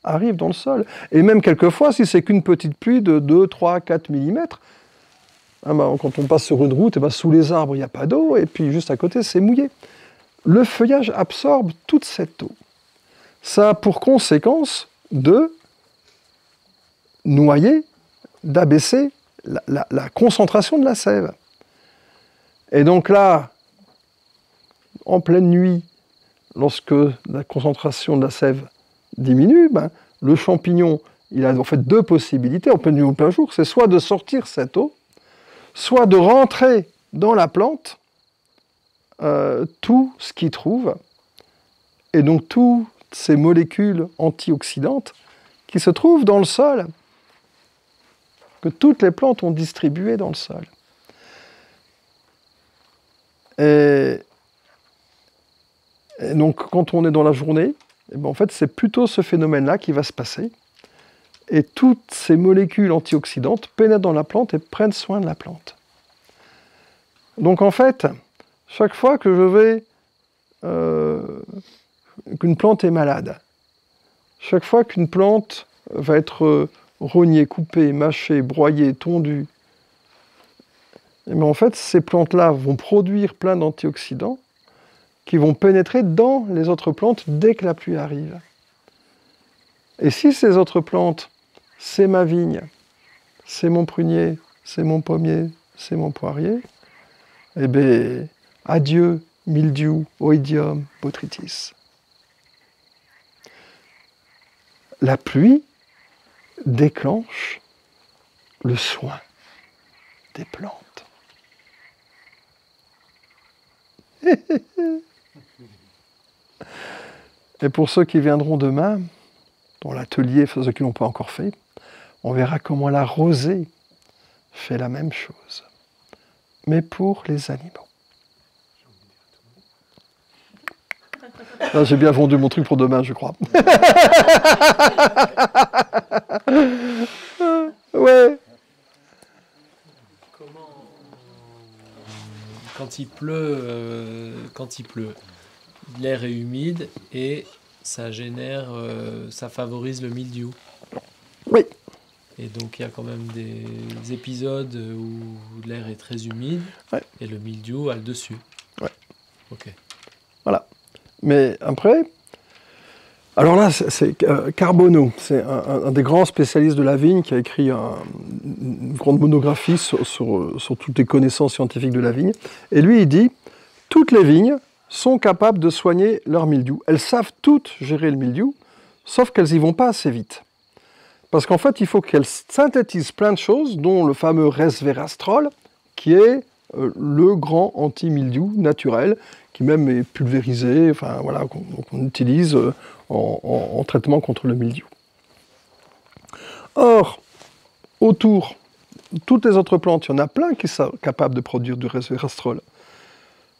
arrive dans le sol. Et même quelquefois, si c'est qu'une petite pluie de 2, 3, 4 mm, quand on passe sur une route, sous les arbres, il n'y a pas d'eau, et puis juste à côté, c'est mouillé. Le feuillage absorbe toute cette eau. Ça a pour conséquence de noyer, d'abaisser la concentration de la sève. Et donc là, en pleine nuit, lorsque la concentration de la sève diminue, le champignon, il a en fait deux possibilités, en pleine nuit ou en plein jour, c'est soit de sortir cette eau, soit de rentrer dans la plante tout ce qu'il trouve, et donc toutes ces molécules antioxydantes qui se trouvent dans le sol, que toutes les plantes ont distribuées dans le sol. Et donc, quand on est dans la journée, en fait, c'est plutôt ce phénomène-là qui va se passer. Et toutes ces molécules antioxydantes pénètrent dans la plante et prennent soin de la plante. Donc, en fait, chaque fois que je vais, qu'une plante est malade, chaque fois qu'une plante va être rognée, coupée, mâchée, broyée, tondue, en fait, ces plantes-là vont produire plein d'antioxydants qui vont pénétrer dans les autres plantes dès que la pluie arrive. Et si ces autres plantes, c'est ma vigne, c'est mon prunier, c'est mon pommier, c'est mon poirier, eh bien, adieu, mildiou, oïdium, botrytis. La pluie déclenche le soin des plantes. Et pour ceux qui viendront demain, dans l'atelier, ceux qui ne l'ont pas encore fait, on verra comment la rosée fait la même chose, mais pour les animaux. Là, j'ai bien vendu mon truc pour demain, je crois. Ouais. Quand il pleut, l'air est humide et ça génère, ça favorise le mildiou. Oui. Et donc il y a quand même des épisodes où l'air est très humide, ouais, et le mildiou a le dessus. Ouais. Ok. Voilà. Mais après, alors là, c'est Carbonneau, c'est un des grands spécialistes de la vigne qui a écrit une grande monographie sur toutes les connaissances scientifiques de la vigne. Et lui, il dit, toutes les vignes sont capables de soigner leur mildiou. Elles savent toutes gérer le mildiou, sauf qu'elles n'y vont pas assez vite. Parce qu'en fait, il faut qu'elles synthétisent plein de choses, dont le fameux resveratrol, qui est le grand anti-mildiou naturel, qui même est pulvérisé, enfin voilà, qu'on utilise en traitement contre le mildiou. Or, autour, toutes les autres plantes, il y en a plein qui sont capables de produire du resveratrol.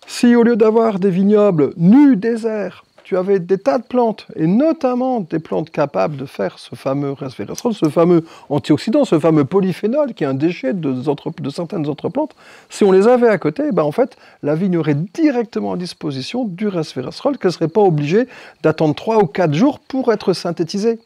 Si au lieu d'avoir des vignobles nus, déserts, tu avais des tas de plantes, et notamment des plantes capables de faire ce fameux resveratrol, ce fameux antioxydant, ce fameux polyphénol, qui est un déchet de certaines autres plantes, si on les avait à côté, en fait, la vigne aurait directement à disposition du resveratrol, qu'elle ne serait pas obligée d'attendre 3 ou 4 jours pour être synthétisée.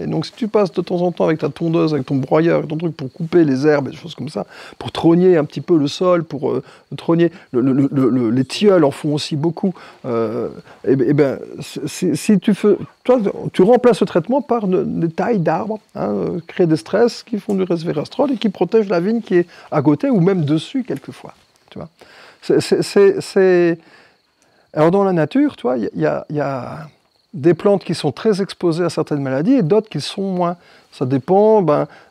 Et donc si tu passes de temps en temps avec ta tondeuse, avec ton broyeur, avec ton truc pour couper les herbes et des choses comme ça, pour trogner un petit peu le sol, pour trogner, les tilleuls en font aussi beaucoup, si tu fais, toi, tu remplaces ce traitement par des tailles d'arbres, créer des stress qui font du resveratrol et qui protègent la vigne qui est à côté ou même dessus quelquefois. Tu vois. Alors dans la nature, il y a des plantes qui sont très exposées à certaines maladies et d'autres qui le sont moins. Ça dépend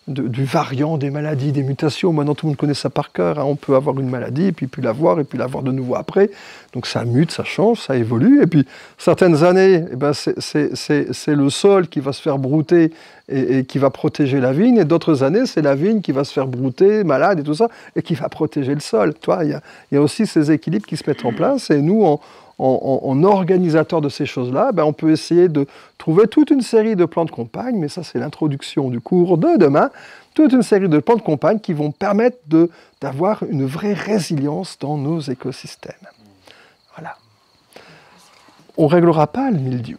du variant des maladies, des mutations. Maintenant, tout le monde connaît ça par cœur. Hein. On peut avoir une maladie, puis l'avoir, et puis l'avoir de nouveau après. Donc ça mute, ça change, ça évolue. Et puis, certaines années, c'est le sol qui va se faire brouter et qui va protéger la vigne. Et d'autres années, c'est la vigne qui va se faire brouter, malade et tout ça, et qui va protéger le sol. Tu vois, il y a aussi ces équilibres qui se mettent en place. Et nous, en organisateur de ces choses-là, on peut essayer de trouver toute une série de plantes compagnes, mais ça c'est l'introduction du cours de demain, toute une série de plantes compagnes qui vont permettre d'avoir une vraie résilience dans nos écosystèmes. Voilà. On ne réglera pas le mildiou.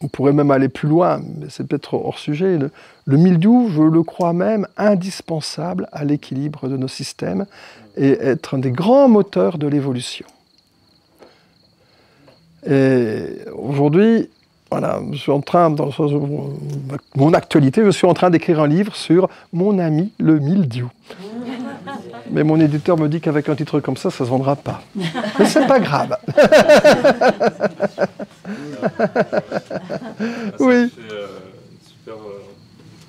On pourrait même aller plus loin, mais c'est peut-être hors sujet. Le mildiou, je le crois même, indispensable à l'équilibre de nos systèmes et être un des grands moteurs de l'évolution. Et aujourd'hui, voilà, je suis en train, dans mon actualité, je suis en train d'écrire un livre sur mon ami le mildiou. Mais mon éditeur me dit qu'avec un titre comme ça ne se vendra pas. Mais c'est pas grave. Oui. Super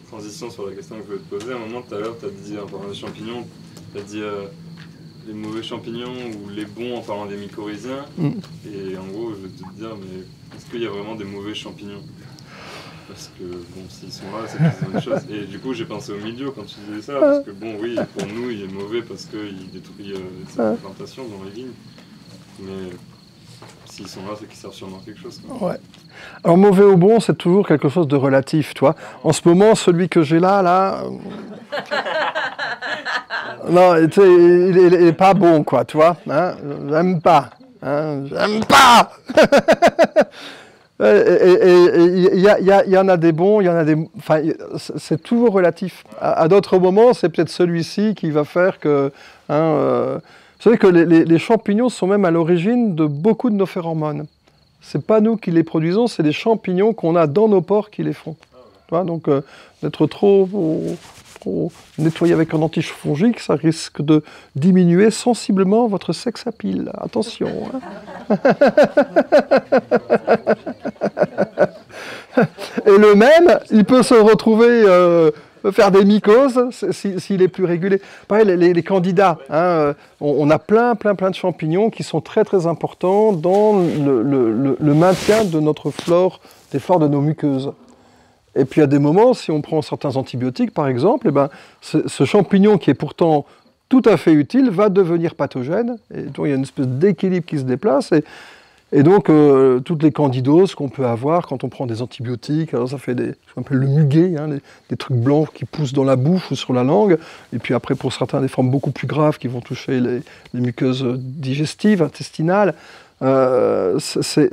transition sur la question que je voulais te poser. À un moment, tout à l'heure, tu as dit, en parlant des champignons, tu as dit les mauvais champignons ou les bons en parlant des mycorhiziens. Et en gros, je vais te dire, mais est-ce qu'il y a vraiment des mauvais champignons? Parce que, bon, s'ils sont là, c'est une bonne chose. Et du coup, j'ai pensé au milieu quand tu disais ça, parce que, bon, oui, pour nous, il est mauvais parce qu'il détruit sa plantation dans les vignes. Mais s'ils sont là, c'est qu'ils servent sûrement quelque chose. Quoi. Ouais. Alors, mauvais ou bon, c'est toujours quelque chose de relatif, tu vois. En ce moment, celui que j'ai là... non, tu sais, il est pas bon, quoi, tu vois. Hein, j'aime pas. Hein, j'aime pas. Et il y en a des bons, il y en a des... Enfin, c'est toujours relatif. À d'autres moments, c'est peut-être celui-ci qui va faire que... vous savez que les champignons sont même à l'origine de beaucoup de nos phéromones. C'est pas nous qui les produisons, c'est des champignons qu'on a dans nos pores qui les font. Tu vois, donc, d'être trop nettoyé avec un antifongique, ça risque de diminuer sensiblement votre sex appeal. Attention. Hein. Et le même, il peut se retrouver faire des mycoses s'il est plus régulé. Pareil, les candidats, hein, on a plein de champignons qui sont très très importants dans le maintien de notre flore, des flores de nos muqueuses. Et puis à des moments, si on prend certains antibiotiques par exemple, ce champignon qui est pourtant tout à fait utile va devenir pathogène. Et donc il y a une espèce d'équilibre qui se déplace. Et donc toutes les candidoses qu'on peut avoir quand on prend des antibiotiques, alors ça fait ce qu'on appelle le muguet, hein, des trucs blancs qui poussent dans la bouche ou sur la langue. Et puis après pour certains des formes beaucoup plus graves qui vont toucher les muqueuses digestives, intestinales. C'est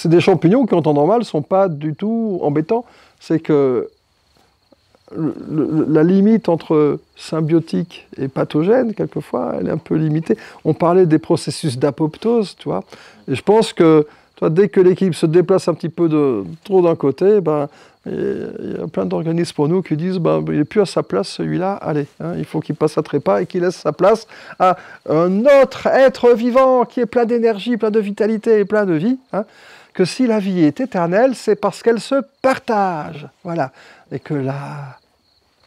des champignons qui en temps normal ne sont pas du tout embêtants. C'est que la limite entre symbiotique et pathogène, quelquefois, elle est un peu limitée. On parlait des processus d'apoptose, tu vois. Et je pense que dès que l'équilibre se déplace un petit peu trop d'un côté, il y a plein d'organismes pour nous qui disent il n'est plus à sa place celui-là, allez, hein, il faut qu'il passe à trépas et qu'il laisse sa place à un autre être vivant qui est plein d'énergie, plein de vitalité et plein de vie. Hein, que si la vie est éternelle, c'est parce qu'elle se partage. Voilà. Et que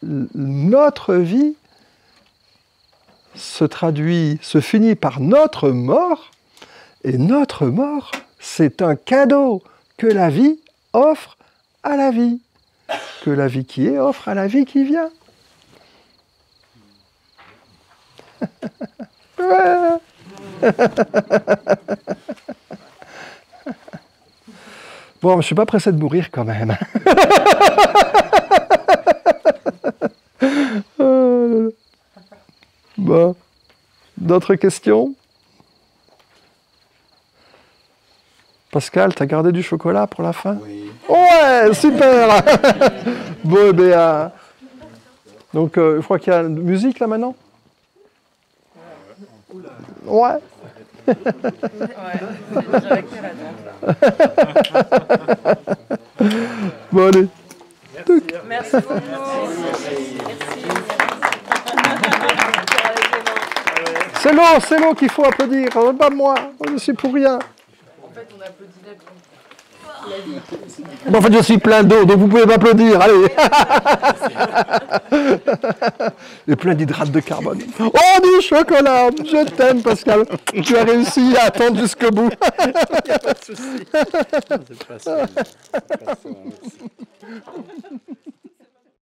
notre vie se finit par notre mort, et notre mort, c'est un cadeau que la vie offre à la vie, que la vie qui est offre à la vie qui vient. Bon, je ne suis pas pressé de mourir quand même. Bon. D'autres questions? Pascal, t'as gardé du chocolat pour la fin? Oui. Ouais, super. Bon, donc, je crois qu'il y a une musique là maintenant? Ouais. Ouais, le directeur attend. Bon, allez. Merci beaucoup. C'est l'eau qu'il faut applaudir, pas moi, je ne suis pour rien. fait, on applaudit la vie. En fait, je suis plein d'eau, donc vous pouvez m'applaudir, allez. Et plein d'hydrates de carbone. Oh, du chocolat. Je t'aime, Pascal. Tu as réussi à attendre jusqu'au bout. Il n'y a pas de souci. C'est pas ça. C'est pas ça, merci.